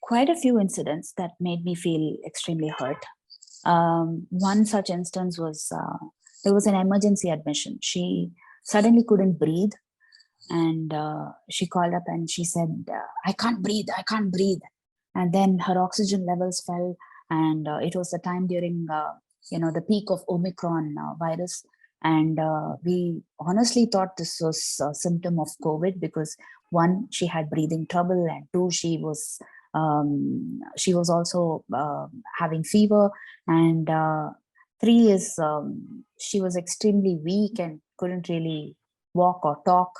Quite a few incidents that made me feel extremely hurt. One such instance was there was an emergency admission. She suddenly couldn't breathe, and she called up and she said, I can't breathe. And then her oxygen levels fell, and it was the time during the peak of Omicron virus. And we honestly thought this was a symptom of COVID because one, she had breathing trouble, and two, she was also having fever, and three is she was extremely weak and couldn't really walk or talk.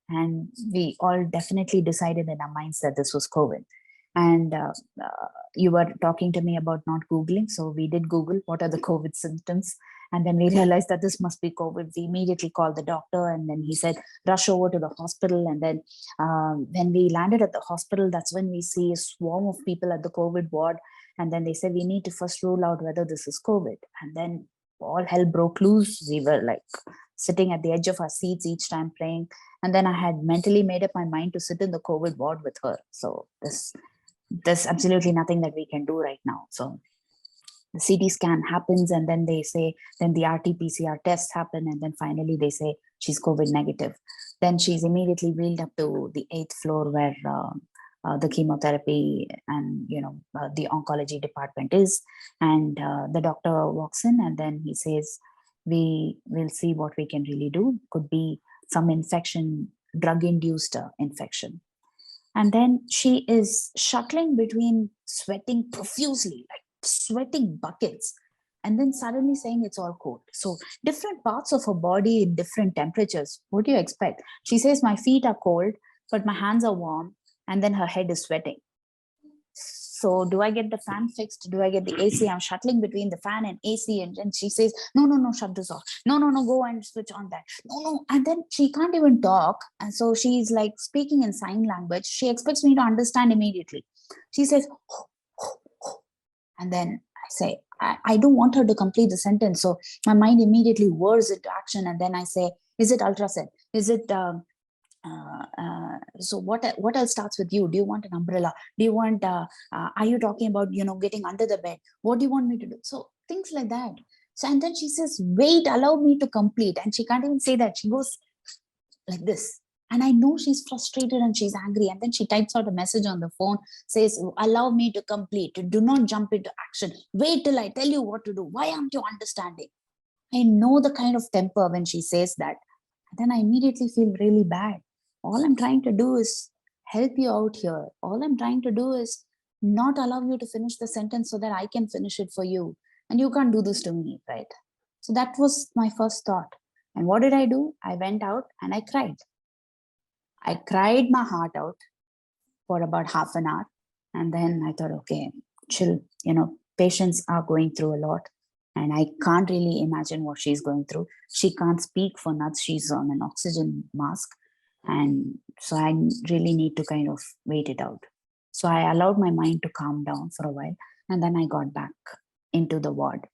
And we all definitely decided in our minds that this was COVID. And you were talking to me about not Googling. So we did Google what are the COVID symptoms. And then we realized that this must be COVID. We immediately called the doctor, and then he said, rush over to the hospital. And then when we landed at the hospital, that's when we see a swarm of people at the COVID ward. And then they said, we need to first rule out whether this is COVID. And then all hell broke loose. We were like sitting at the edge of our seats each time praying. And then I had mentally made up my mind to sit in the COVID ward with her. So there's absolutely nothing that we can do right now. So the CT scan happens, and then they say, then the RT-PCR tests happen, and then finally they say she's COVID negative. Then she's immediately wheeled up to the 8th floor where the chemotherapy and the oncology department is. And the doctor walks in, and then he says, we will see what we can really do. Could be some infection, drug-induced infection. And then she is shuttling between sweating profusely, like sweating buckets, and then suddenly saying it's all cold. So different parts of her body in different temperatures. What do you expect? She says, my feet are cold, but my hands are warm, and then her head is sweating. So do I get the fan fixed? Do I get the AC? I'm shuttling between the fan and AC. And then she says, no, shut this off. No, go and switch on that. No. And then she can't even talk. And so she's like speaking in sign language. She expects me to understand immediately. She says, and then I say, I don't want her to complete the sentence. So my mind immediately whirs into action. And then I say, is it ultrasound? Is it... so what else starts with you? Do you want an umbrella? Do you want are you talking about getting under the bed? What do you want me to do? So things like that. So and then she says, wait, allow me to complete. And she can't even say that. She goes like this. And I know she's frustrated and she's angry. And then she types out a message on the phone, says, allow me to complete. Do not jump into action. Wait till I tell you what to do. Why aren't you understanding? I know the kind of temper when she says that. And then I immediately feel really bad. All I'm trying to do is help you out here. All I'm trying to do is not allow you to finish the sentence so that I can finish it for you. And you can't do this to me, right? So that was my first thought. And what did I do? I went out and I cried. I cried my heart out for about half an hour. And then I thought, okay, chill. Patients are going through a lot. And I can't really imagine what she's going through. She can't speak for nuts. She's on an oxygen mask. And so I really need to kind of wait it out. So I allowed my mind to calm down for a while. And then I got back into the ward.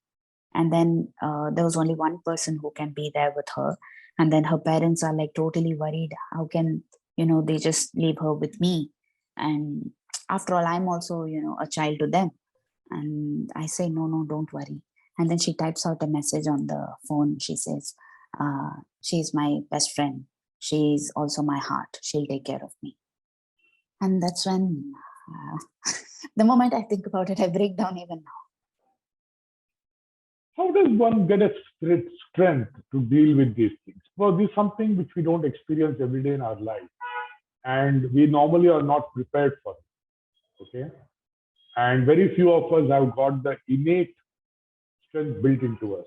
And then there was only one person who can be there with her. And then her parents are like totally worried. How can, they just leave her with me? And after all, I'm also, a child to them. And I say, no, don't worry. And then she types out a message on the phone. She says, she's my best friend. She's also my heart. She'll take care of me. And that's when, the moment I think about it, I break down even now. How does one get a strength to deal with these things? Well, this is something which we don't experience every day in our life. And we normally are not prepared for it. Okay. And very few of us have got the innate strength built into us.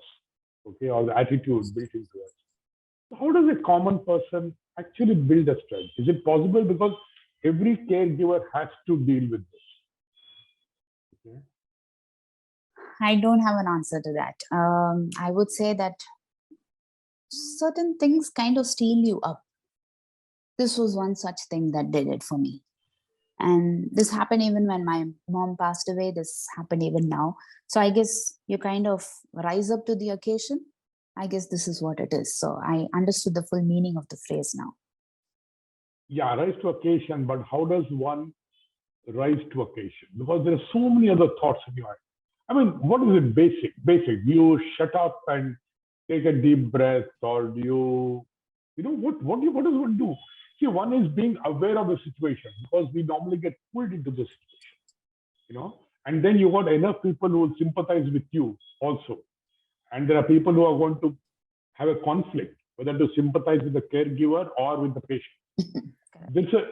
Okay. Or the attitude built into us. How does a common person actually build a strength? Is it possible? Because every caregiver has to deal with this. Okay. I don't have an answer to that. I would say that certain things kind of steal you up. This was one such thing that did it for me. And this happened even when my mom passed away. This happened even now. So I guess you kind of rise up to the occasion. I guess this is what it is. So I understood the full meaning of the phrase now. Yeah, rise to occasion, but how does one rise to occasion? Because there are so many other thoughts in your mind. I mean, what is it basic? Basic. Do you shut up and take a deep breath, or do you, what does one do? See, one is being aware of the situation, because we normally get pulled into the situation, and then you got enough people who will sympathize with you also. And there are people who are going to have a conflict, whether to sympathize with the caregiver or with the patient. There's a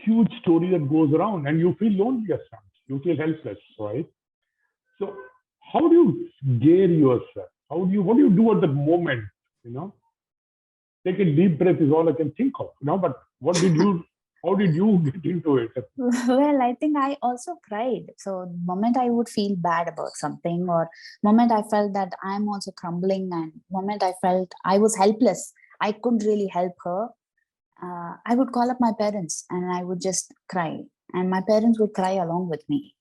huge story that goes around, and you feel lonely at times. You feel helpless, right? So how do you gear yourself? What do you do at the moment? Take a deep breath is all I can think of, but what did you How did you get into it? Well, I think I also cried. So the moment I would feel bad about something, or moment I felt that I'm also crumbling, and moment I felt I was helpless, I couldn't really help her, I would call up my parents and I would just cry, and my parents would cry along with me.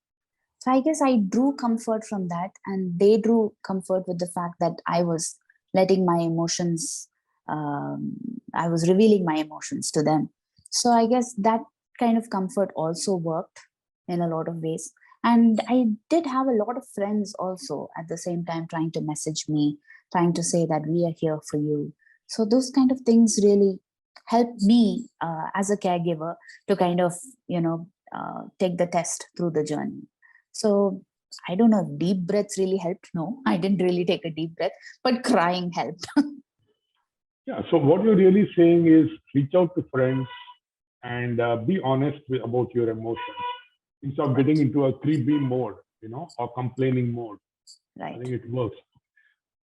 So I guess I drew comfort from that, and they drew comfort with the fact that I was letting my emotions, um, I was revealing my emotions to them. So I guess that kind of comfort also worked in a lot of ways. And I did have a lot of friends also at the same time trying to message me, trying to say that we are here for you. So those kind of things really helped me as a caregiver to kind of, take the test through the journey. So I don't know if deep breaths really helped. No, I didn't really take a deep breath, but crying helped. Yeah. So what you're really saying is reach out to friends and be honest about your emotions instead of getting Right, into a 3B mode, or complaining mode. I right. think it works.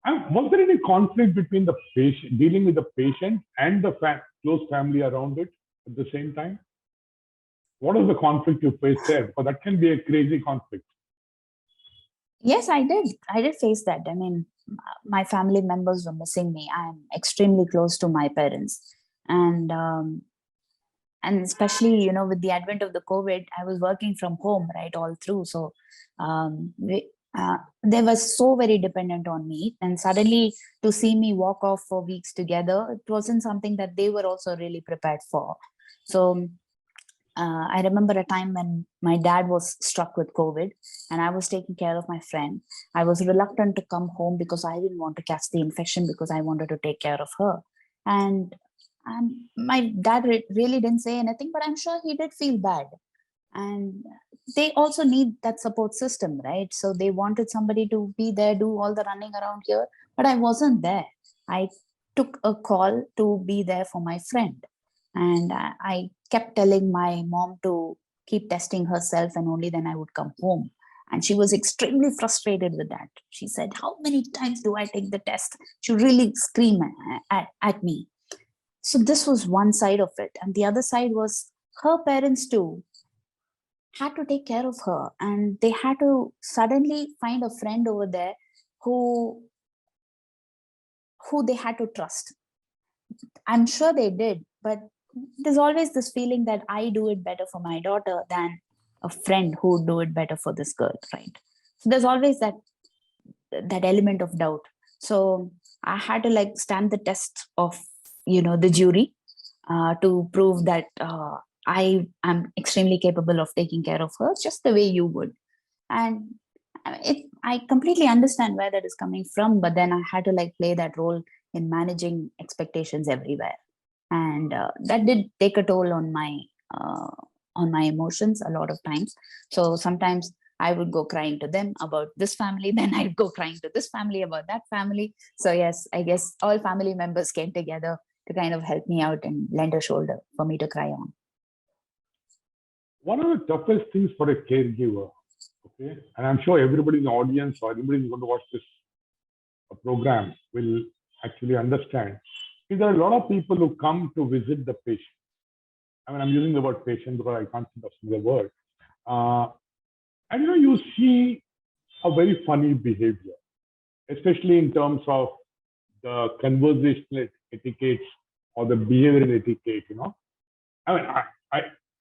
And was there any conflict between the patient, dealing with the patient and the close family around it at the same time? What is the conflict you faced there? Because that can be a crazy conflict. Yes, I did. I did face that. I mean, my family members were missing me. I'm extremely close to my parents, and especially with the advent of the COVID, I was working from home right all through. So they were so very dependent on me, and suddenly to see me walk off for weeks together, it wasn't something that they were also really prepared for. So I remember a time when my dad was struck with COVID and I was taking care of my friend. I was reluctant to come home because I didn't want to catch the infection because I wanted to take care of her. And my dad really didn't say anything, but I'm sure he did feel bad. And they also need that support system, right? So they wanted somebody to be there, do all the running around here, but I wasn't there. I took a call to be there for my friend, and I kept telling my mom to keep testing herself and only then I would come home. And she was extremely frustrated with that. She said, how many times do I take the test? She really screamed at me. So this was one side of it, and the other side was her parents too had to take care of her, and they had to suddenly find a friend over there who they had to trust. I'm sure they did, but there's always this feeling that I do it better for my daughter than a friend who would do it better for this girl, right? So there's always that element of doubt. So I had to like stand the test of the jury, to prove that I am extremely capable of taking care of her just the way you would. And I completely understand where that is coming from, but then I had to like play that role in managing expectations everywhere, and that did take a toll uh, on my emotions a lot of times. So sometimes I would go crying to them about this family, then I'd go crying to this family about that family. So yes, I guess all family members came together to kind of help me out and lend a shoulder for me to cry on. One of the toughest things for a caregiver, okay, and I'm sure everybody in the audience or anybody who's going to watch this program will actually understand, is there are a lot of people who come to visit the patient. I mean, I'm using the word patient because I can't think of the word. Uh, and you see a very funny behavior, especially in terms of the conversational etiquettes or the behavioral etiquette. I mean, I,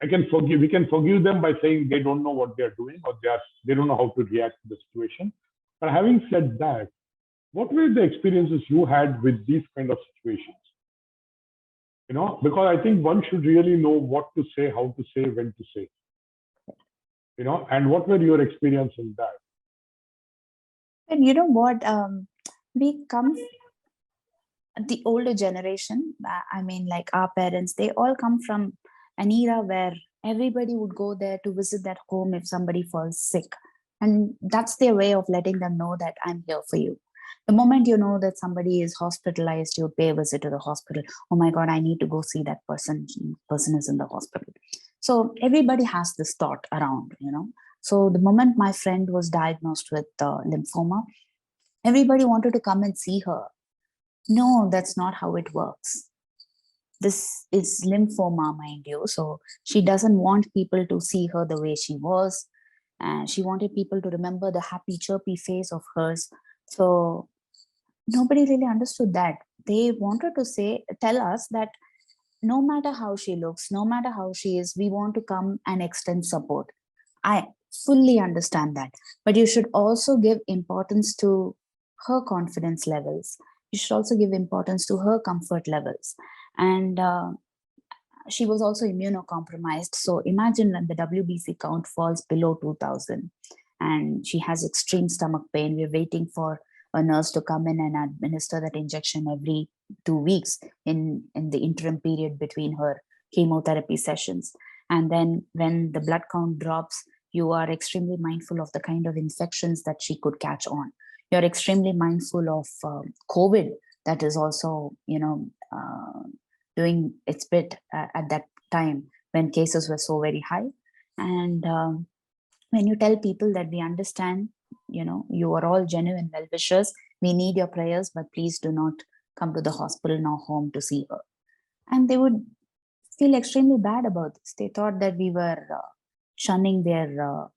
I can forgive. We can forgive them by saying they don't know what they are doing or they don't know how to react to the situation. But having said that, what were the experiences you had with these kind of situations? Because I think one should really know what to say, how to say, when to say. And what were your experience in that? And you know what? We come the older generation. I mean, like our parents, they all come from an era where everybody would go there to visit that home if somebody falls sick, and that's their way of letting them know that I'm here for you. The moment you know that somebody is hospitalized, you pay a visit to the hospital. Oh my God, I need to go see that person. Person is in the hospital. So everybody has this thought around. So the moment my friend was diagnosed with lymphoma, everybody wanted to come and see her. No, that's not how it works. this is lymphoma, mind you. So she doesn't want people to see her the way she was. And she wanted people to remember the happy, chirpy face of hers. So nobody really understood that. They wanted to tell us that no matter how she looks, no matter how she is, we want to come and extend support. I fully understand that. But you should also give importance to her confidence levels. You should also give importance to her comfort levels. And she was also immunocompromised. So imagine that the WBC count falls below 2000 and she has extreme stomach pain. We're waiting for a nurse to come in and administer that injection every 2 weeks in the interim period between her chemotherapy sessions. And then when the blood count drops, you are extremely mindful of the kind of infections that she could catch on. You're extremely mindful of COVID that is also, doing its bit at that time when cases were so very high. And when you tell people that we understand, you are all genuine well-wishers, we need your prayers, but please do not come to the hospital nor home to see her. And they would feel extremely bad about this. They thought that we were shunning their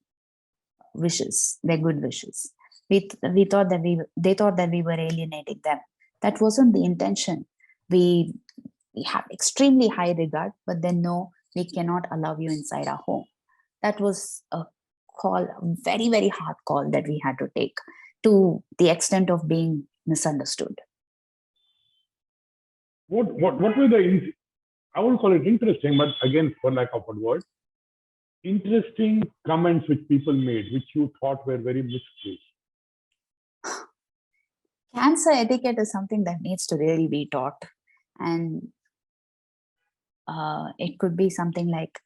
wishes, their good wishes. We thought that they thought that we were alienating them. That wasn't the intention. We have extremely high regard, but then no, we cannot allow you inside our home. That was a call, a very, very hard call that we had to take, to the extent of being misunderstood. What were the, I won't call it interesting, but again, for lack of a word, interesting comments which people made, which you thought were very misplaced? Cancer etiquette is something that needs to really be taught. And it could be something like,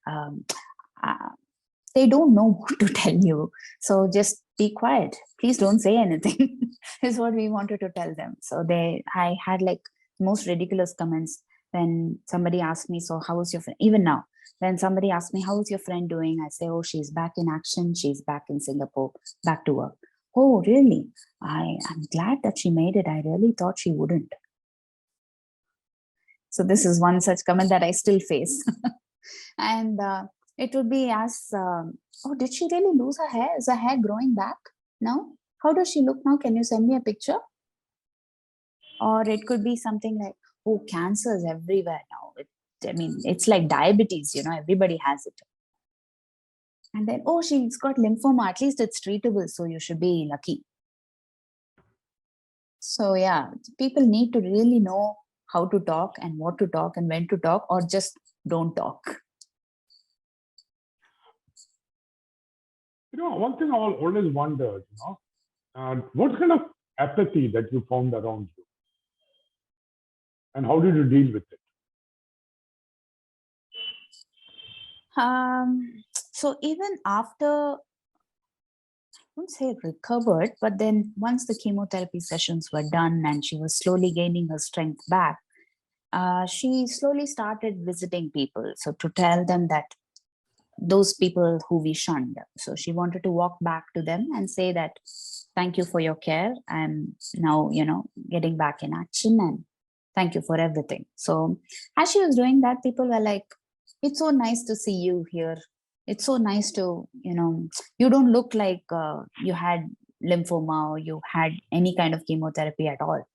they don't know what to tell you. So just be quiet. Please don't say anything is what we wanted to tell them. So I had like most ridiculous comments when somebody asked me, so how is your friend? Even now, when somebody asks me, how is your friend doing? I say, oh, she's back in action. She's back in Singapore, back to work. Oh, really? I'm glad that she made it. I really thought she wouldn't. So this is one such comment that I still face. And it would be as, oh, did she really lose her hair? Is her hair growing back now? How does she look now? Can you send me a picture? Or it could be something like, oh, cancer is everywhere now. It's like diabetes, everybody has it. And then, oh, she's got lymphoma. At least it's treatable, so you should be lucky. So yeah, people need to really know how to talk and what to talk and when to talk, or just don't talk. One thing I always wondered, what kind of apathy that you found around you, and how did you deal with it? So even after, I won't say recovered, but then once the chemotherapy sessions were done and she was slowly gaining her strength back, she slowly started visiting people. So to tell them that those people who we shunned. So she wanted to walk back to them and say that, thank you for your care. I'm now, getting back in action, and thank you for everything. So as she was doing that, people were like, it's so nice to see you here. It's so nice to, you don't look like you had lymphoma or you had any kind of chemotherapy at all.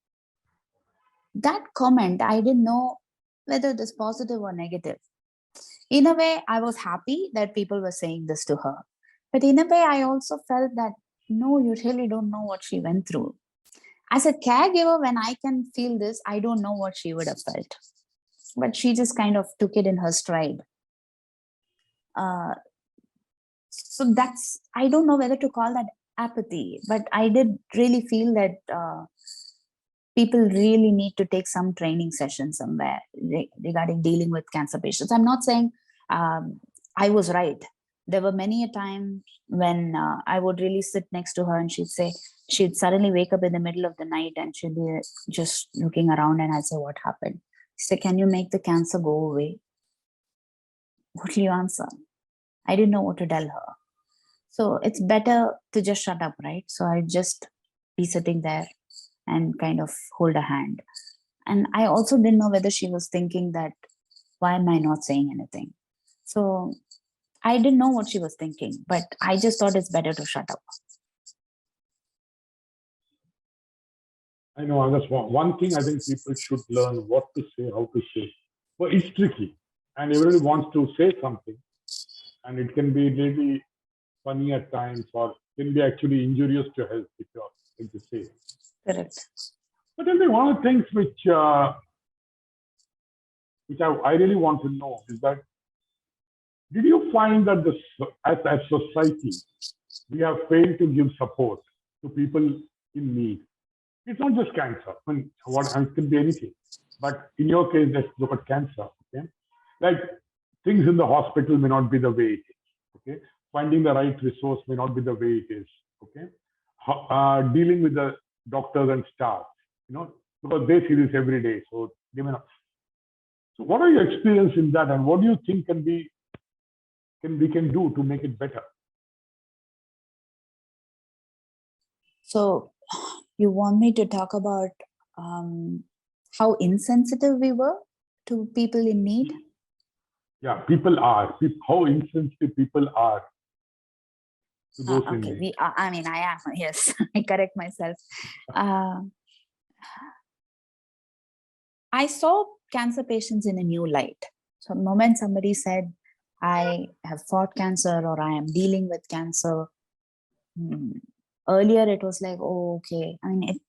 That comment, I didn't know whether it is positive or negative. In a way, I was happy that people were saying this to her. But in a way, I also felt that, no, you really don't know what she went through. As a caregiver, when I can feel this, I don't know what she would have felt. But she just kind of took it in her stride. So I don't know whether to call that apathy, but I did really feel that people really need to take some training session somewhere regarding dealing with cancer patients. I'm not saying I was right. There were many a time when I would really sit next to her and she'd suddenly wake up in the middle of the night and she'd be just looking around, and I'd say, what happened? She'd say, can you make the cancer go away? What will you answer? I didn't know what to tell her. So it's better to just shut up, right? So I'd just be sitting there and kind of hold a hand. And I also didn't know whether she was thinking that Why am I not saying anything? So I didn't know what she was thinking, but I just thought it's better to shut up. I know, that's one thing I think people should learn what to say, how to say. But it's tricky, and everybody wants to say something, and it can be really funny at times, or can be actually injurious to health if you're going to say. Correct. But I think one of the things which I really want to know is that did you find that as a society we have failed to give support to people in need? It's not just cancer. I mean, it could be anything. But in your case, let's look at cancer. Okay, like things in the hospital may not be the way it is. Okay, finding the right resource may not be the way it is. Okay, dealing with the doctors and staff, because they see this every day, so they may not. So, what are your experience in that, and what do you think we can do to make it better? So you want me to talk about how insensitive we were to people in need? Yeah, people are. How insensitive people are to those in Okay, need. I mean, I am, yes, I correct myself. I saw cancer patients in a new light. So the moment somebody said, I have fought cancer or I am dealing with cancer, earlier it was like, oh, okay. I mean,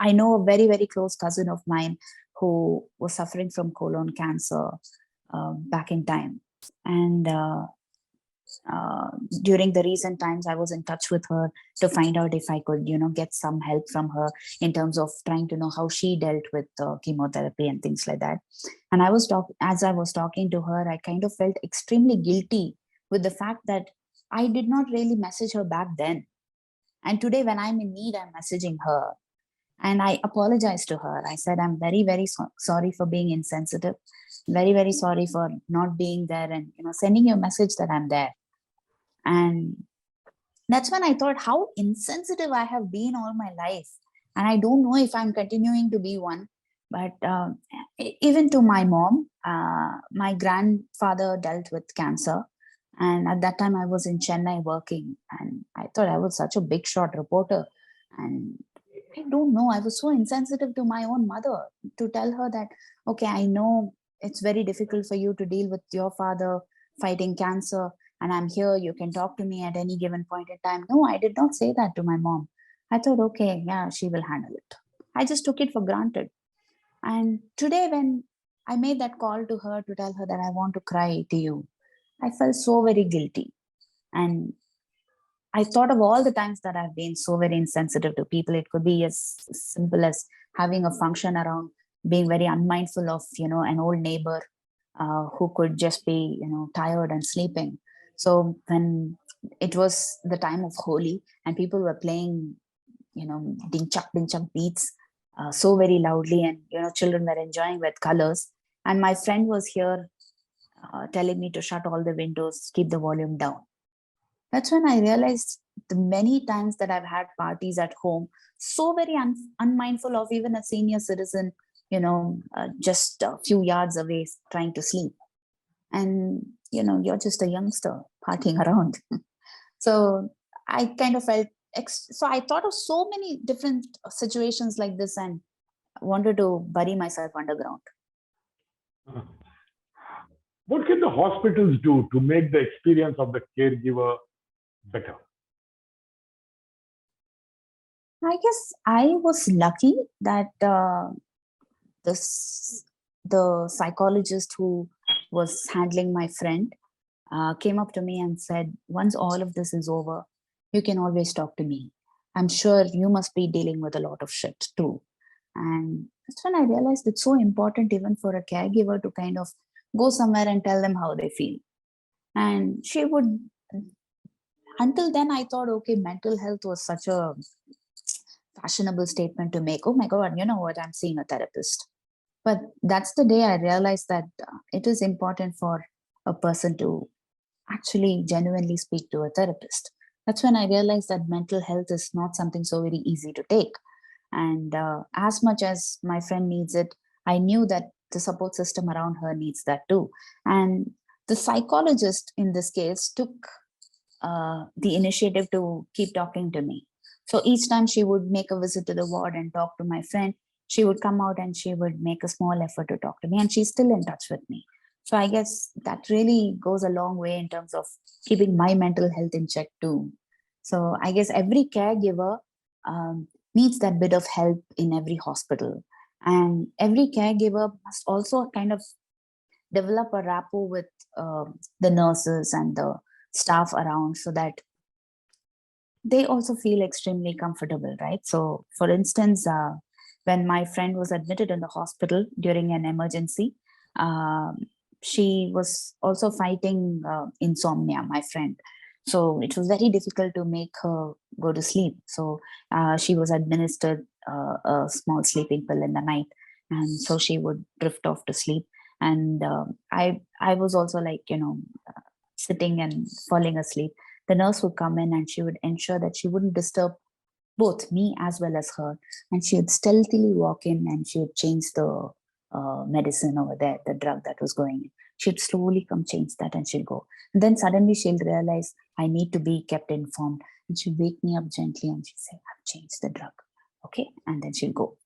I know a very, very close cousin of mine who was suffering from colon cancer back in time. And during the recent times, I was in touch with her to find out if I could, get some help from her in terms of trying to know how she dealt with chemotherapy and things like that. And as I was talking to her, I kind of felt extremely guilty with the fact that I did not really message her back then. And today, when I'm in need, I'm messaging her. And I apologized to her. I said, I'm very, very sorry for being insensitive. Very, very sorry for not being there and sending you a message that I'm there. And that's when I thought how insensitive I have been all my life. And I don't know if I'm continuing to be one. But even to my mom, my grandfather dealt with cancer. And at that time, I was in Chennai working. And I thought I was such a big shot reporter. And I don't know, I was so insensitive to my own mother to tell her that, okay, I know it's very difficult for you to deal with your father fighting cancer, and I'm here, you can talk to me at any given point in time. No, I did not say that to my mom. I thought, okay, yeah, she will handle it. I just took it for granted. And today, when I made that call to her to tell her that I want to cry to you, I felt so very guilty. And I thought of all the times that I've been so very insensitive to people. It could be as simple as having a function around, being very unmindful of, an old neighbor who could just be, tired and sleeping. So when it was the time of Holi and people were playing, ding chak beats so very loudly, and, children were enjoying with colors. And my friend was here telling me to shut all the windows, keep the volume down. That's when I realized the many times that I've had parties at home, so very unmindful of even a senior citizen, just a few yards away trying to sleep. And, you're just a youngster partying around. So I kind of felt, so I thought of so many different situations like this and wanted to bury myself underground. What can the hospitals do to make the experience of the caregiver better? I guess I was lucky that the psychologist who was handling my friend came up to me and said, once all of this is over, you can always talk to me. I'm sure you must be dealing with a lot of shit too. And that's when I realized it's so important even for a caregiver to kind of go somewhere and tell them how they feel. And she would, until then, I thought, okay, mental health was such a fashionable statement to make. Oh my God, you know what? I'm seeing a therapist. But that's the day I realized that it is important for a person to actually genuinely speak to a therapist. That's when I realized that mental health is not something so very easy to take. And as much as my friend needs it, I knew that the support system around her needs that too. And the psychologist in this case took the initiative to keep talking to me. So each time she would make a visit to the ward and talk to my friend, she would come out and she would make a small effort to talk to me, and she's still in touch with me. So I guess that really goes a long way in terms of keeping my mental health in check too. So I guess every caregiver needs that bit of help in every hospital. And every caregiver must also kind of develop a rapport with the nurses and the staff around so that they also feel extremely comfortable, right? So, for instance, when my friend was admitted in the hospital during an emergency, um, she was also fighting insomnia, my friend. So, it was very difficult to make her go to sleep. So, she was administered a small sleeping pill in the night. And so she would drift off to sleep. And I was also like, sitting and falling asleep. The nurse would come in and she would ensure that she wouldn't disturb both me as well as her. And she would stealthily walk in and she would change the medicine over there, the drug that was going in. She'd slowly come change that and she'd go. And then suddenly she'll realize I need to be kept informed. And she'd wake me up gently and she'd say, I've changed the drug. Okay. And then she'll go.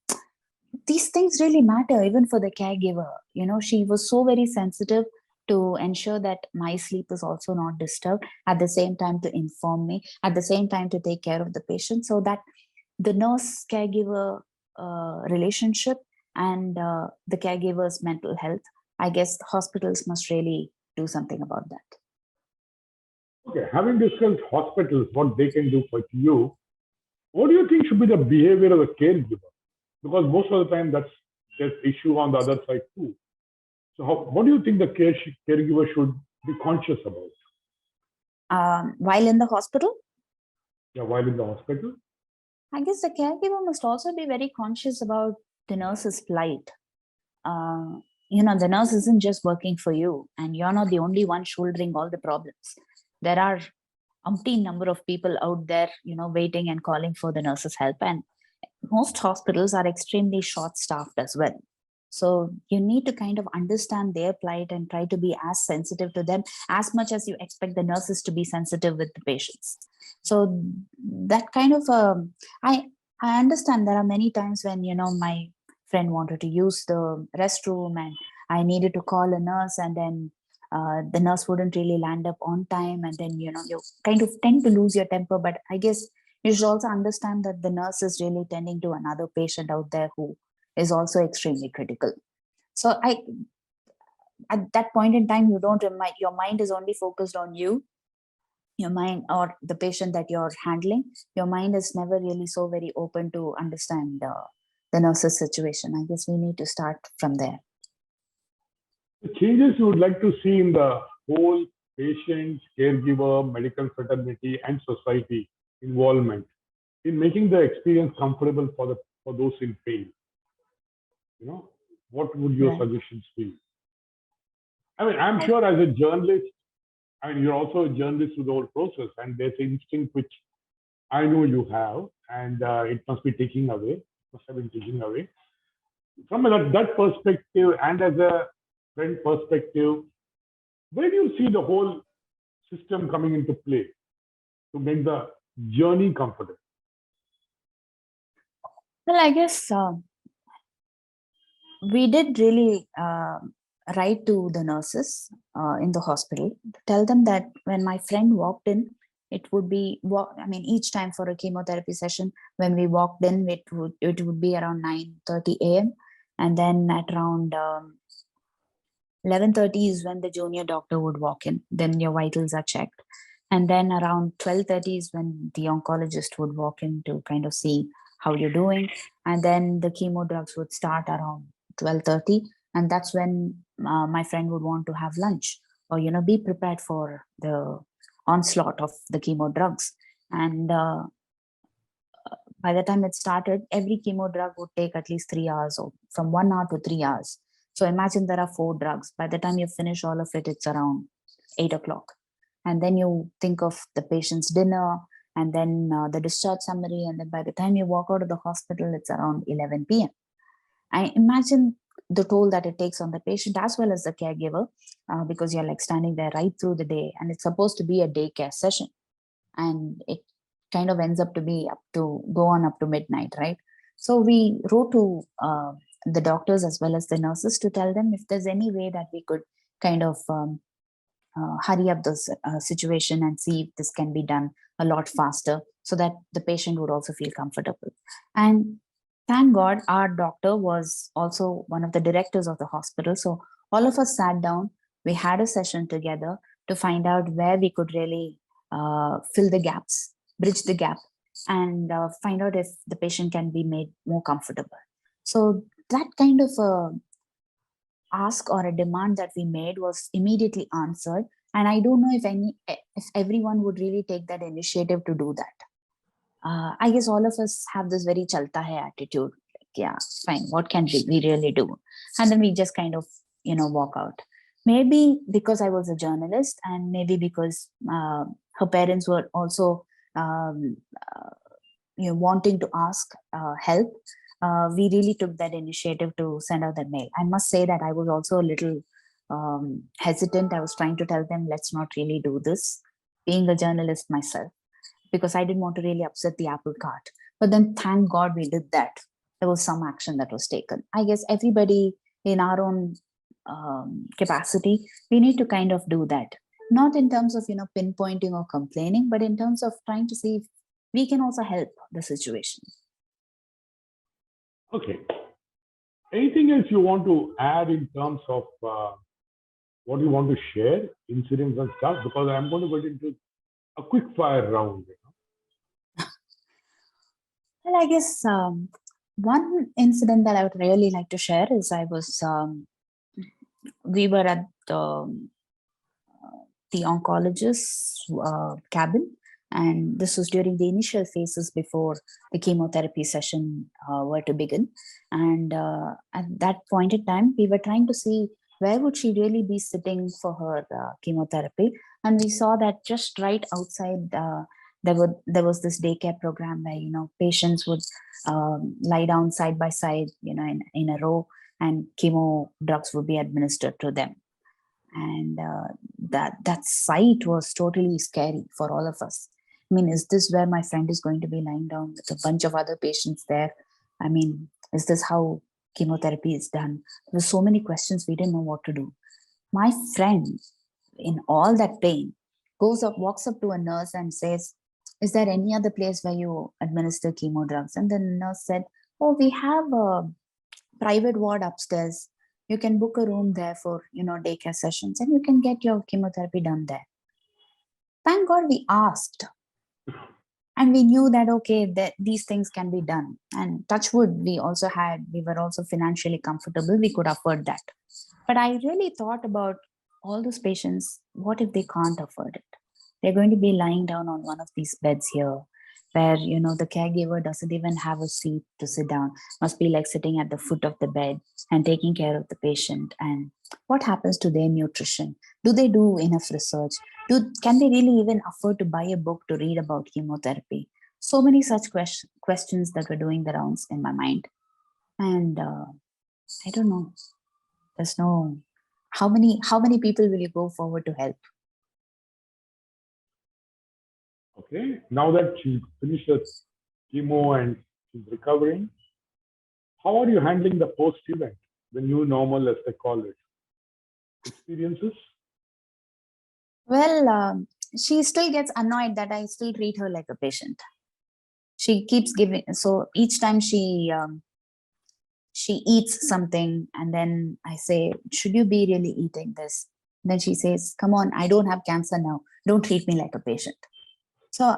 These things really matter even for the caregiver. She was so very sensitive to ensure that my sleep is also not disturbed, at the same time to inform me, at the same time to take care of the patient, so that the nurse caregiver relationship and the caregiver's mental health, I guess hospitals must really do something about that. Okay, having discussed hospitals, what they can do for you, what do you think should be the behavior of a caregiver? Because most of the time there's issue on the other side too. So what do you think the caregiver should be conscious about? While in the hospital? Yeah, while in the hospital? I guess the caregiver must also be very conscious about the nurse's plight. The nurse isn't just working for you, and you're not the only one shouldering all the problems. There are umpteen number of people out there, waiting and calling for the nurse's help. And most hospitals are extremely short-staffed as well. So you need to kind of understand their plight and try to be as sensitive to them as much as you expect the nurses to be sensitive with the patients. So that kind of, I understand there are many times when, my friend wanted to use the restroom and I needed to call a nurse, and then the nurse wouldn't really land up on time. And then, you kind of tend to lose your temper. But I guess you should also understand that the nurse is really tending to another patient out there who is also extremely critical. So at that point in time, your mind is only focused on you, your mind, or the patient that you're handling. Your mind is never really so very open to understand the nurse's situation. I guess we need to start from there. The changes you would like to see in the whole patient, caregiver, medical fraternity, and society involvement in making the experience comfortable for those in pain. What would your suggestions be? I mean, I'm sure as a journalist, you're also a journalist through the whole process, and there's an instinct which I know you have, and it must be taking away, must have been taken away. From that perspective, and as a friend perspective, where do you see the whole system coming into play to make the journey comfortable? Well, I guess we did really write to the nurses in the hospital to tell them that when my friend walked in, it would be, each time for a chemotherapy session, when we walked in, it would be around 9:30 a.m. And then at around 11:30 is when the junior doctor would walk in. Then your vitals are checked. And then around 12:30 is when the oncologist would walk in to kind of see how you're doing. And then the chemo drugs would start around 12:30. And that's when my friend would want to have lunch or, be prepared for the onslaught of the chemo drugs. And by the time it started, every chemo drug would take at least 3 hours, or from 1 hour to 3 hours. So imagine there are 4 drugs. By the time you finish all of it, it's around 8 o'clock. And then you think of the patient's dinner, and then the discharge summary. And then by the time you walk out of the hospital, it's around 11 p.m. I imagine the toll that it takes on the patient as well as the caregiver, because you're like standing there right through the day, and it's supposed to be a daycare session, and it kind of ends up to be go on up to midnight, right? So we wrote to the doctors as well as the nurses to tell them if there's any way that we could kind of hurry up this situation and see if this can be done a lot faster so that the patient would also feel comfortable. And thank God our doctor was also one of the directors of the hospital. So all of us sat down, we had a session together to find out where we could really fill the gaps, bridge the gap, and find out if the patient can be made more comfortable. So that kind of ask or a demand that we made was immediately answered. And I don't know if everyone would really take that initiative to do that. I guess all of us have this very chalta hai attitude. Like, yeah, fine. What can we really do? And then we just kind of, walk out. Maybe because I was a journalist, and maybe because her parents were also wanting to ask help. We really took that initiative to send out that mail. I must say that I was also a little hesitant. I was trying to tell them, let's not really do this, being a journalist myself, because I didn't want to really upset the apple cart. But then thank God we did that. There was some action that was taken. I guess everybody in our own capacity, we need to kind of do that. Not in terms of, pinpointing or complaining, but in terms of trying to see if we can also help the situation. Okay. Anything else you want to add in terms of what you want to share, incidents and stuff? Because I'm going to get into a quick fire round. Well, I guess one incident that I would really like to share is we were at the oncologist's cabin, and this was during the initial phases before the chemotherapy session were to begin. And at that point in time, we were trying to see where would she really be sitting for her chemotherapy. And we saw that just right outside there was this daycare program where patients would lie down side by side in a row, and chemo drugs would be administered to them. And that sight was totally scary for all of us. I mean, is this where my friend is going to be lying down with a bunch of other patients there? I mean, is this how chemotherapy is done? There were so many questions, we didn't know what to do. My friend, in all that pain, walks up to a nurse and says, is there any other place where you administer chemo drugs? And the nurse said, oh, we have a private ward upstairs. You can book a room there for daycare sessions, and you can get your chemotherapy done there. Thank God we asked, and we knew that okay, that these things can be done. And touch wood, we were also financially comfortable. We could afford that. But I really thought about all those patients. What if they can't afford it? They're going to be lying down on one of these beds here, where the caregiver doesn't even have a seat to sit down, must be like sitting at the foot of the bed and taking care of the patient. And what happens to their nutrition? Do they do enough research? Can they really even afford to buy a book to read about chemotherapy? So many such questions that were doing the rounds in my mind. And I don't know, there's no how many people will you go forward to help? Okay, now that she finished her chemo and she's recovering, how are you handling the post-event, the new normal as they call it? Experiences? Well, she still gets annoyed that I still treat her like a patient. She keeps giving, so each time she eats something, and then I say, should you be really eating this? And then she says, come on, I don't have cancer now. Don't treat me like a patient. So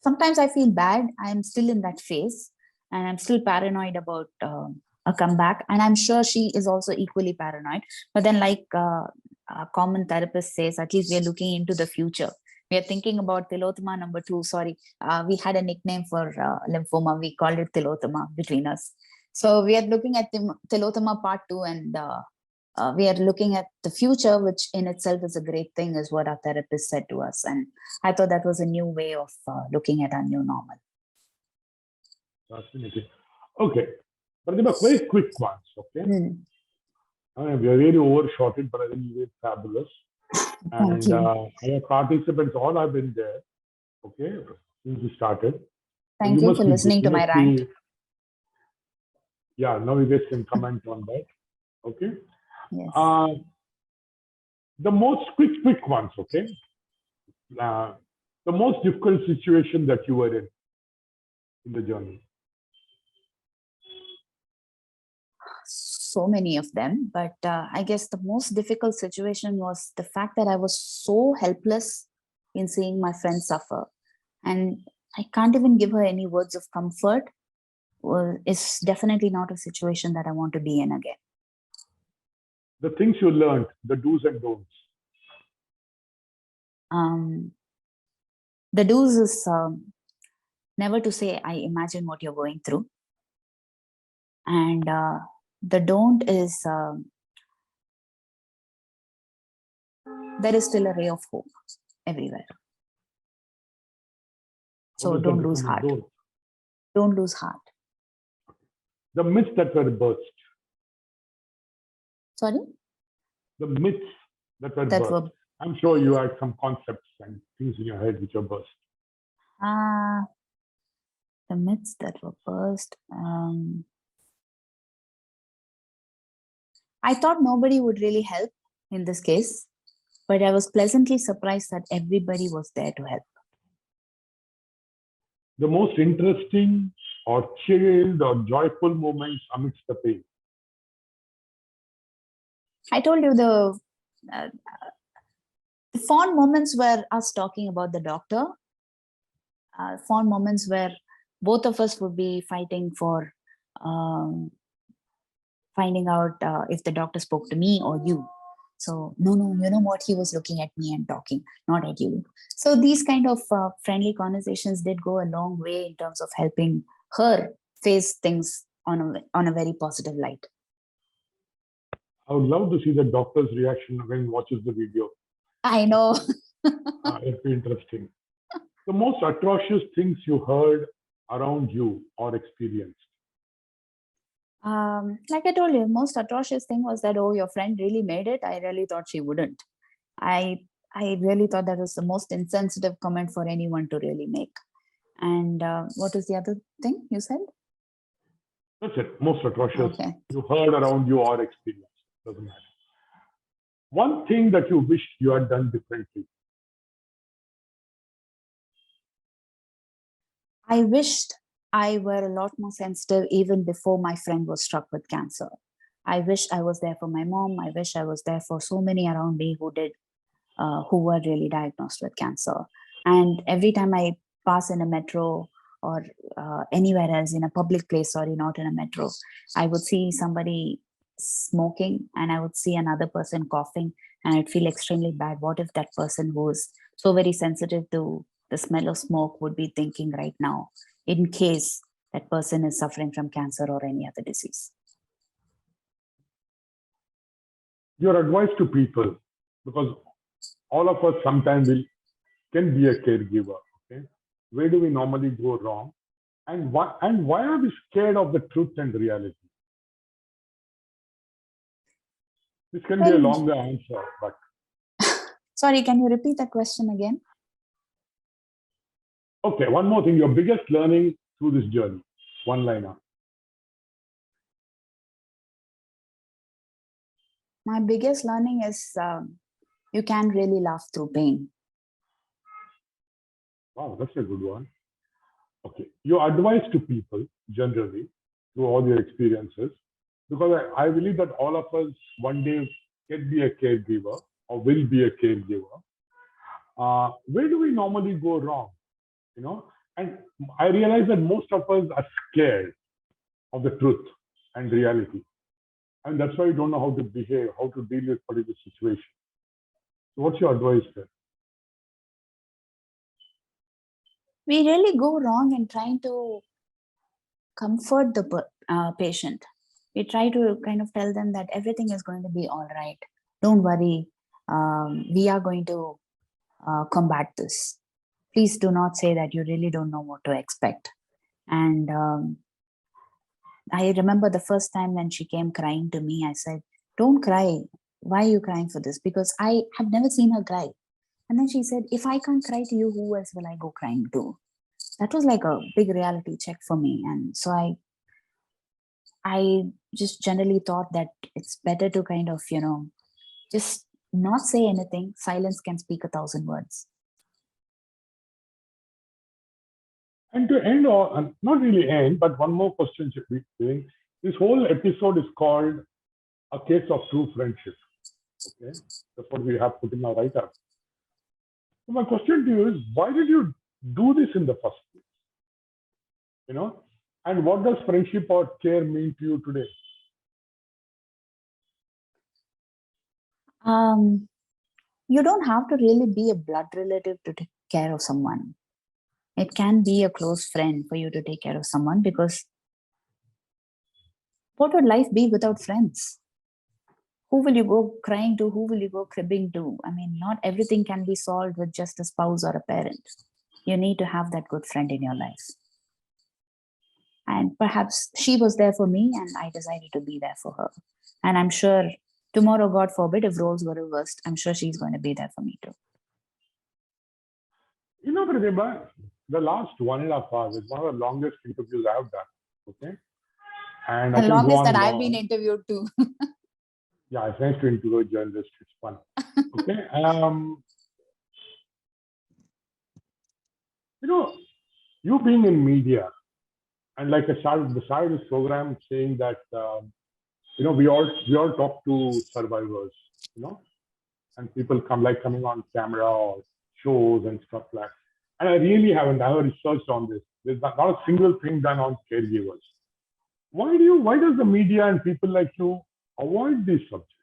sometimes I feel bad. I'm still in that phase, and I'm still paranoid about a comeback. And I'm sure she is also equally paranoid. But then, like a common therapist says, at least we are looking into the future. We are thinking about Tilotama number 2. Sorry, we had a nickname for lymphoma. We called it Tilotama between us. So we are looking at Tilotama part 2, and we are looking at the future, which in itself is a great thing, is what our therapist said to us. And I thought that was a new way of looking at our new normal. Fascinating. Okay. But they were very quick ones, okay? I mean, we are really overshot it, but I think you did fabulous. Thank And you. our participants all have been there, okay, since we started. Thank you for listening to my rant. Yeah, now you guys can comment on that, okay? Yes. The most quick ones, okay? The most difficult situation that you were in the journey. So many of them, but I guess the most difficult situation was the fact that I was so helpless in seeing my friend suffer, and I can't even give her any words of comfort. Well, it's definitely not a situation that I want to be in again. The things you learned, the do's and don'ts. The do's is never to say, I imagine what you're going through. And the don't is there is still a ray of hope everywhere. So don't lose heart. Don't lose heart. The myths that were burst. Sorry? The myths that were burst. I'm sure you had some concepts and things in your head which were burst. The myths that were burst. I thought nobody would really help in this case, but I was pleasantly surprised that everybody was there to help. The most interesting or chilled or joyful moments amidst the pain. I told you the fond moments were us talking about the doctor. Fond moments where both of us would be fighting for finding out if the doctor spoke to me or you. So, no, you know what? He was looking at me and talking, not at you. So these kind of friendly conversations did go a long way in terms of helping her face things on a very positive light. I would love to see the doctor's reaction when he watches the video. I know. It'd be interesting. The most atrocious things you heard around you or experienced? Like I told you, most atrocious thing was that, oh, your friend really made it. I really thought she wouldn't. I really thought that was the most insensitive comment for anyone to really make. And what is the other thing you said? That's it. Most atrocious you heard around you or experienced. Doesn't matter. One thing that you wished you had done differently. I wished I were a lot more sensitive even before my friend was struck with cancer. I wish I was there for my mom. I wish I was there for so many around me who were really diagnosed with cancer. And every time I pass in a metro or anywhere else, in a public place, sorry, not in a metro, I would see somebody smoking and I would see another person coughing and I'd feel extremely bad. What if that person who is so very sensitive to the smell of smoke would be thinking right now, in case that person is suffering from cancer or any other disease? Your advice to people, because all of us sometimes can be a caregiver. Okay, where do we normally go wrong, and why are we scared of the truth and reality? This can be a longer answer, but sorry, can you repeat that question again? Okay, one more thing. Your biggest learning through this journey, one liner. My biggest learning is you can really laugh through pain. Wow, that's a good one. Okay, your advice to people generally through all your experiences, because I believe that all of us one day can be a caregiver or will be a caregiver. Where do we normally go wrong? You know, and I realize that most of us are scared of the truth and reality, and that's why we don't know how to behave, how to deal with particular situation. So, what's your advice there? We really go wrong in trying to comfort the patient. We try to kind of tell them that everything is going to be all right. Don't worry. We are going to combat this. Please do not say that you really don't know what to expect. And I remember the first time when she came crying to me, I said, "Don't cry. Why are you crying for this?" Because I have never seen her cry. And then she said, "If I can't cry to you, who else will I go crying to?" That was like a big reality check for me. And so I just generally thought that it's better to kind of, just not say anything. Silence can speak 1,000 words. And to end, or not really end, but one more question should be doing. This whole episode is called A Case of True Friendship. Okay, that's what we have put in our write-up. So my question to you is, why did you do this in the first place? You know, and what does friendship or care mean to you today? You don't have to really be a blood relative to take care of someone. It can be a close friend for you to take care of someone, because what would life be without friends? Who will you go crying to? Who will you go cribbing to? I mean, not everything can be solved with just a spouse or a parent. You need to have that good friend in your life. And perhaps she was there for me and I decided to be there for her. And I'm sure tomorrow, God forbid, if roles were reversed, I'm sure she's going to be there for me too. You know, Pratibha, the last 1.5 hours is one of the longest interviews I've done. Okay. And I The can go longest on that and I've been on. interviewed too. Yeah, it's nice to interview a journalist. It's fun. Okay. You know, you being in media, and like I started the side of this program saying that we all talk to survivors, you know, and people coming on camera or shows and stuff like. And I really haven't. I have researched on this. There's not a single thing done on caregivers. Why does the media and people like you avoid these subjects?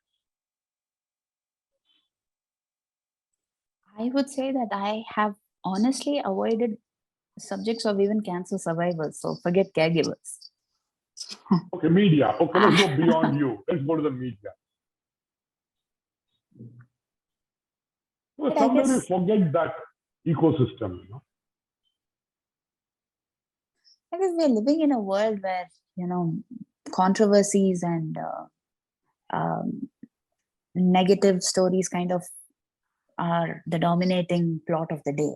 I would say that I have honestly avoided subjects of even cancer survivors. So forget caregivers. Okay, media. Okay, let's go beyond you. Let's go to the media. Well, But I somewhere we guess forget that ecosystem, you know. we're living in a world where, controversies and negative stories kind of are the dominating plot of the day.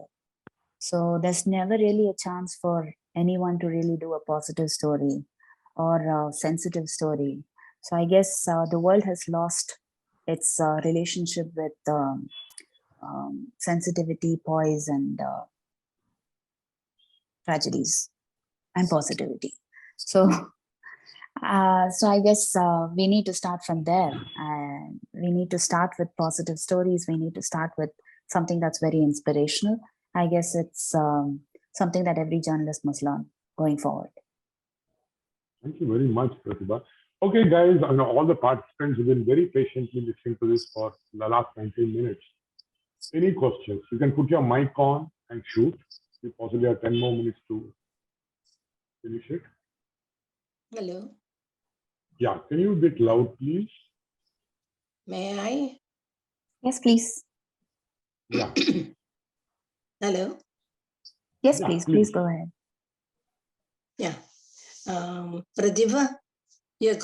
So there's never really a chance for anyone to really do a positive story or a sensitive story. So I guess the world has lost its relationship with sensitivity, poise, and tragedies and positivity. So, so I guess we need to start from there. And we need to start with positive stories. We need to start with something that's very inspirational. I guess it's something that every journalist must learn going forward. Thank you very much, Pratibha. Okay, guys, I know all the participants have been very patiently listening to this for the last 19 minutes. Any questions? You can put your mic on and shoot. You possibly have 10 more minutes to finish it. Hello, Yeah, can you be loud, please? may I? Yes, please. Yeah, Hello, Yes, yeah, please. please. Please go ahead. yeah. Pratiba, your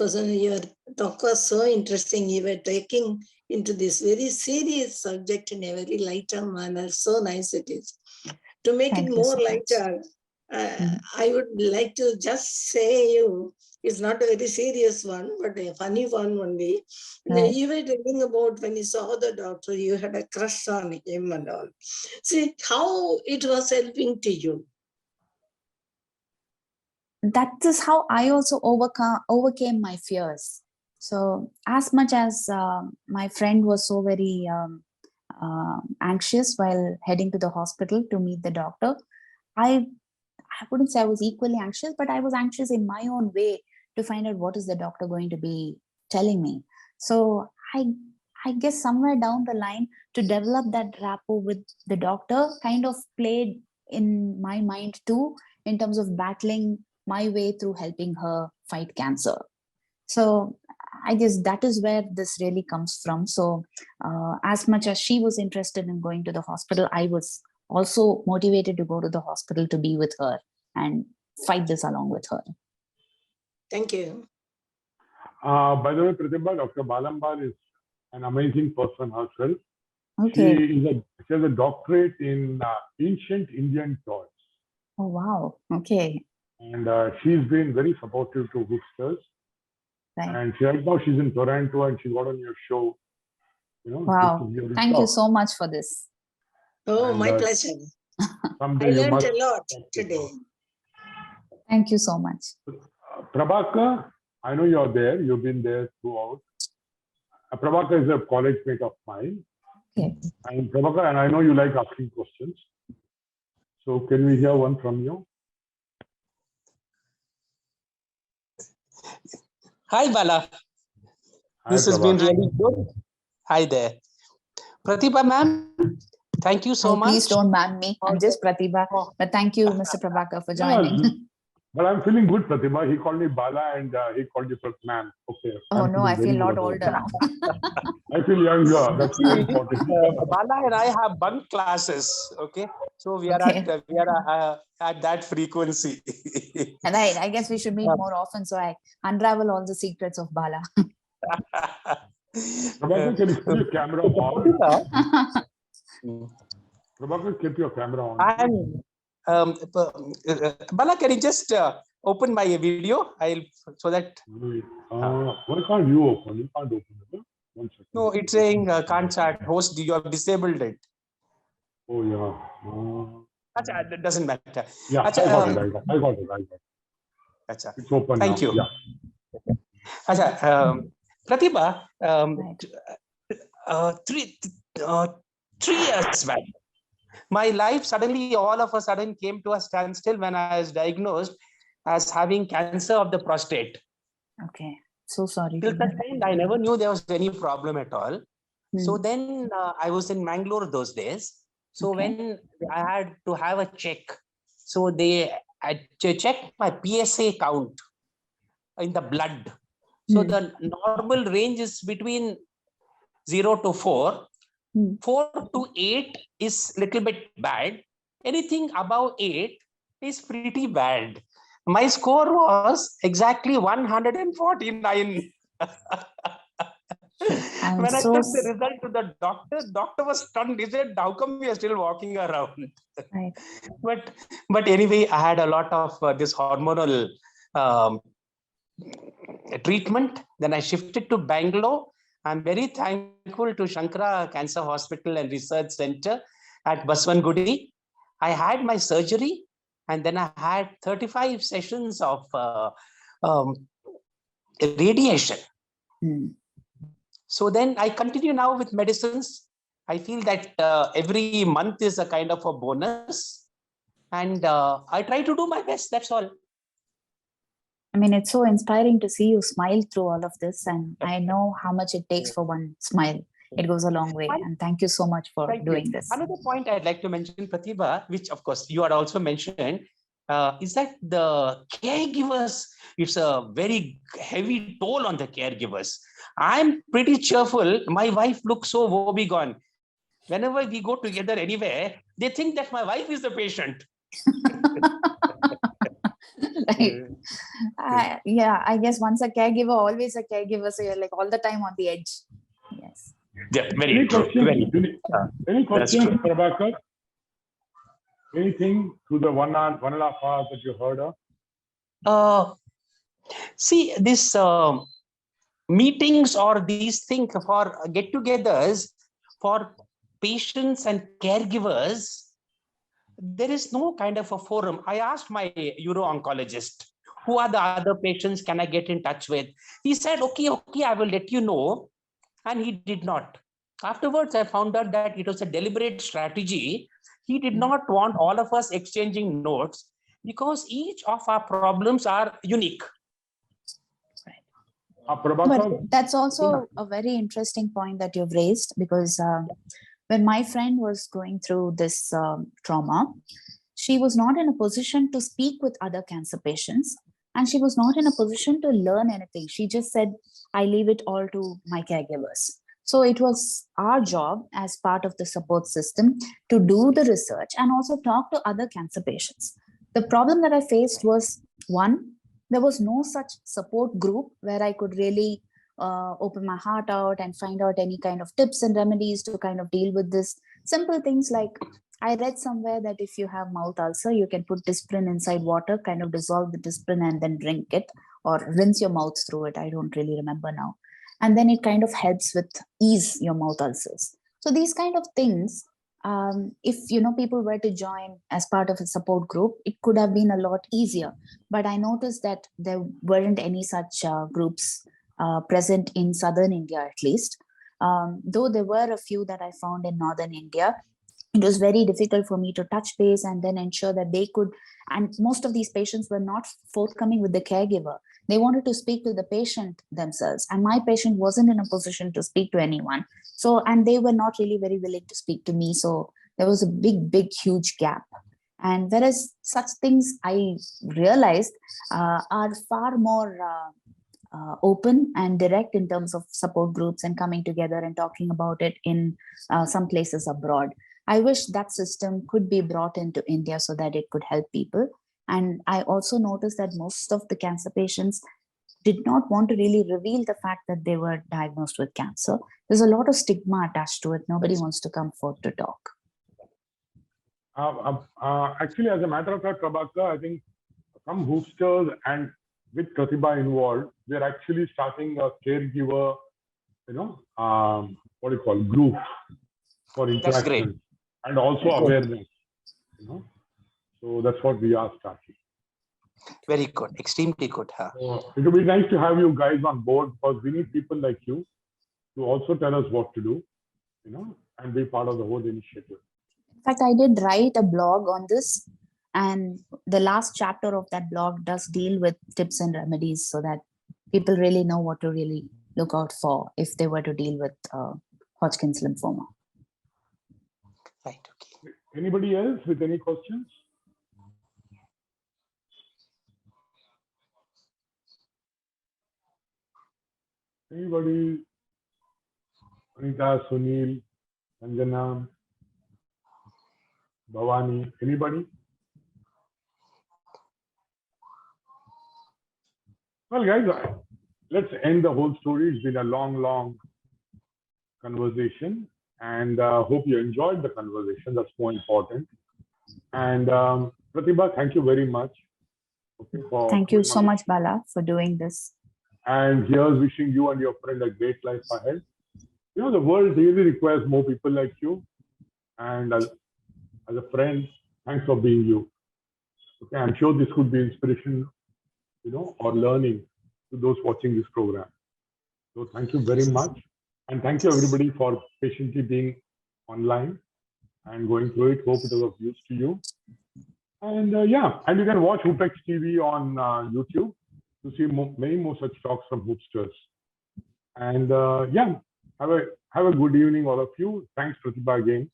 talk was so interesting. You were taking into this very serious subject in a very lighter manner. So nice it is. To make it Thank you more so much. lighter, Mhm. I would like to just say you, it's not a very serious one, but a funny one only. Right. You were telling about when you saw the doctor, you had a crush on him and all. See how it was helping to you. That is how I also overcame my fears. So as much as my friend was so very anxious while heading to the hospital to meet the doctor, I wouldn't say I was equally anxious, but I was anxious in my own way to find out what is the doctor going to be telling me. So I guess somewhere down the line, to develop that rapport with the doctor kind of played in my mind too, in terms of battling my way through helping her fight cancer. So I guess that is where this really comes from. So as much as she was interested in going to the hospital, I was also motivated to go to the hospital to be with her and fight this along with her. Thank you. By the way, Pratibha, Dr. Balambar is an amazing person herself. Okay. She has a doctorate in ancient Indian toys. Oh, wow. Okay. And she's been very supportive to Hooksters. Right. And right now she's in Toronto and she got on your show. Wow. Thank you so much for this. Oh, And, my pleasure. I learned a lot today. Thank you so much. Prabhakar, I know you're there. You've been there throughout. Prabhakar is a college mate of mine. Okay. And Prabhakar, and I know you like asking questions. So can we hear one from you? Hi, Bala. This has been really good. Hi there. Pratibha, ma'am, thank you so much. Please don't man me. I'm just Pratibha. But thank you, Mr. Prabhakar, for joining. No, but I'm feeling good, Pratibha. He called me Bala and he called you first ma'am. Okay. Oh, no, I feel a lot older now. I feel younger. That's very important. Bala and I have bunk classes. Okay. So we are at that frequency. And I guess we should meet more often so I unravel all the secrets of Bala. Prabhakar, can you keep your camera on? Prabhakar, keep your camera on. Bala, can you just open my video? So that. Why can't you open? You can't open it. 1 second. No, it's saying can't chat. Host, you have disabled it. Oh yeah. That doesn't matter. Yeah, I got it. Achha. It's open Thank now. you. Yeah. Pratibha, 3 years back, my life suddenly, all of a sudden, came to a standstill when I was diagnosed as having cancer of the prostate. Okay. So sorry. Till that time, I never knew there was any problem at all. So then I was in Mangalore those days. So when I had to have a check, so I checked my PSA count in the blood. So the normal range is between 0 to 4. 4 to 8 is little bit bad. Anything above 8 is pretty bad. My score was exactly 149. When I took the result to the doctor was stunned. He said, "How come we are still walking around?" Right. But anyway, I had a lot of this hormonal treatment. Then I shifted to Bangalore. I'm very thankful to Shankara Cancer Hospital and Research Center at Baswangudi. I had my surgery and then I had 35 sessions of radiation. So then I continue now with medicines. I feel that every month is a kind of a bonus. And I try to do my best. That's all. I mean, it's so inspiring to see you smile through all of this. And I know how much it takes for one smile. It goes a long way. And thank you so much for doing this. Another point I'd like to mention, Pratibha, which of course you had also mentioned, is that the caregivers, it's a very heavy toll on the caregivers. I'm pretty cheerful. My wife looks so woebegone. Whenever we go together anywhere, they think that my wife is the patient. Right. Yeah, I guess once a caregiver, always a caregiver. So you're like all the time on the edge. Yes. Yeah, very true. Any questions, Prabhakar? Anything through the 1.5 hours that you heard of? See, this meetings or these things for get-togethers for patients and caregivers, there is no kind of a forum. I asked my uro-oncologist, who are the other patients can I get in touch with? He said, okay, I will let you know. And he did not. Afterwards, I found out that it was a deliberate strategy. He did not want all of us exchanging notes because each of our problems are unique. But that's also a very interesting point that you've raised, because when my friend was going through this trauma, she was not in a position to speak with other cancer patients, and she was not in a position to learn anything. She just said, I leave it all to my caregivers. So it was our job as part of the support system to do the research and also talk to other cancer patients. The problem that I faced was, one, there was no such support group where I could really open my heart out and find out any kind of tips and remedies to kind of deal with this. Simple things like, I read somewhere that if you have mouth ulcer, you can put Disprin inside water, kind of dissolve the Disprin and then drink it, or rinse your mouth through it. I don't really remember now. And then it kind of helps with ease your mouth ulcers. So these kind of things, if people were to join as part of a support group, it could have been a lot easier. But I noticed that there weren't any such groups present in southern India, at least. Though there were a few that I found in northern India, it was very difficult for me to touch base and then ensure that they could. And most of these patients were not forthcoming with the caregiver. They wanted to speak to the patient themselves, and my patient wasn't in a position to speak to anyone. So, and they were not really very willing to speak to me. So there was a big, huge gap. And whereas such things, I realized, are far more open and direct in terms of support groups and coming together and talking about it in some places abroad. I wish that system could be brought into India so that it could help people. And I also noticed that most of the cancer patients did not want to really reveal the fact that they were diagnosed with cancer. There's a lot of stigma attached to it. Nobody wants to come forth to talk. Actually, as a matter of fact, Prabhakar, I think some boosters and with Pratiba involved, we're actually starting a caregiver, what do you call, group for interaction and also awareness, So that's what we are starting. Very good, extremely good. Huh? So it would be nice to have you guys on board, because we need people like you to also tell us what to do, and be part of the whole initiative. In fact, I did write a blog on this, and the last chapter of that blog does deal with tips and remedies so that people really know what to really look out for if they were to deal with Hodgkin's lymphoma. Right. Okay. Anybody else with any questions? Anybody? Anita, Sunil, Sanjana, Bhavani, anybody? Well, guys, let's end the whole story. It's been a long conversation, and hope you enjoyed the conversation. That's more important. And Pratibha, thank you very much. Thank you so much, Bala, for doing this. And here's wishing you and your friend a great life ahead. The world really requires more people like you. And as a friend, thanks for being you. Okay, I'm sure this could be inspiration, or learning to those watching this program. So thank you very much. And thank you everybody for patiently being online and going through it. Hope it was of use to you. And and you can watch Hoopex TV on YouTube to see many more such talks from Hoopsters. And have a good evening, all of you. Thanks, Pratibha, again.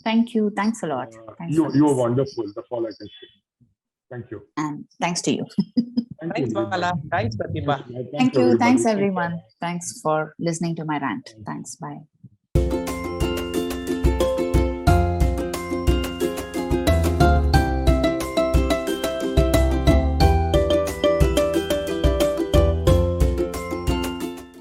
Thank you. Thanks a lot. You were wonderful. That's all I can say. Thank you. And thanks to you. Thanks, Bala. Thanks, Pratibha. Thank you. Thanks, everyone. Thanks for listening to my rant. Thanks. Bye.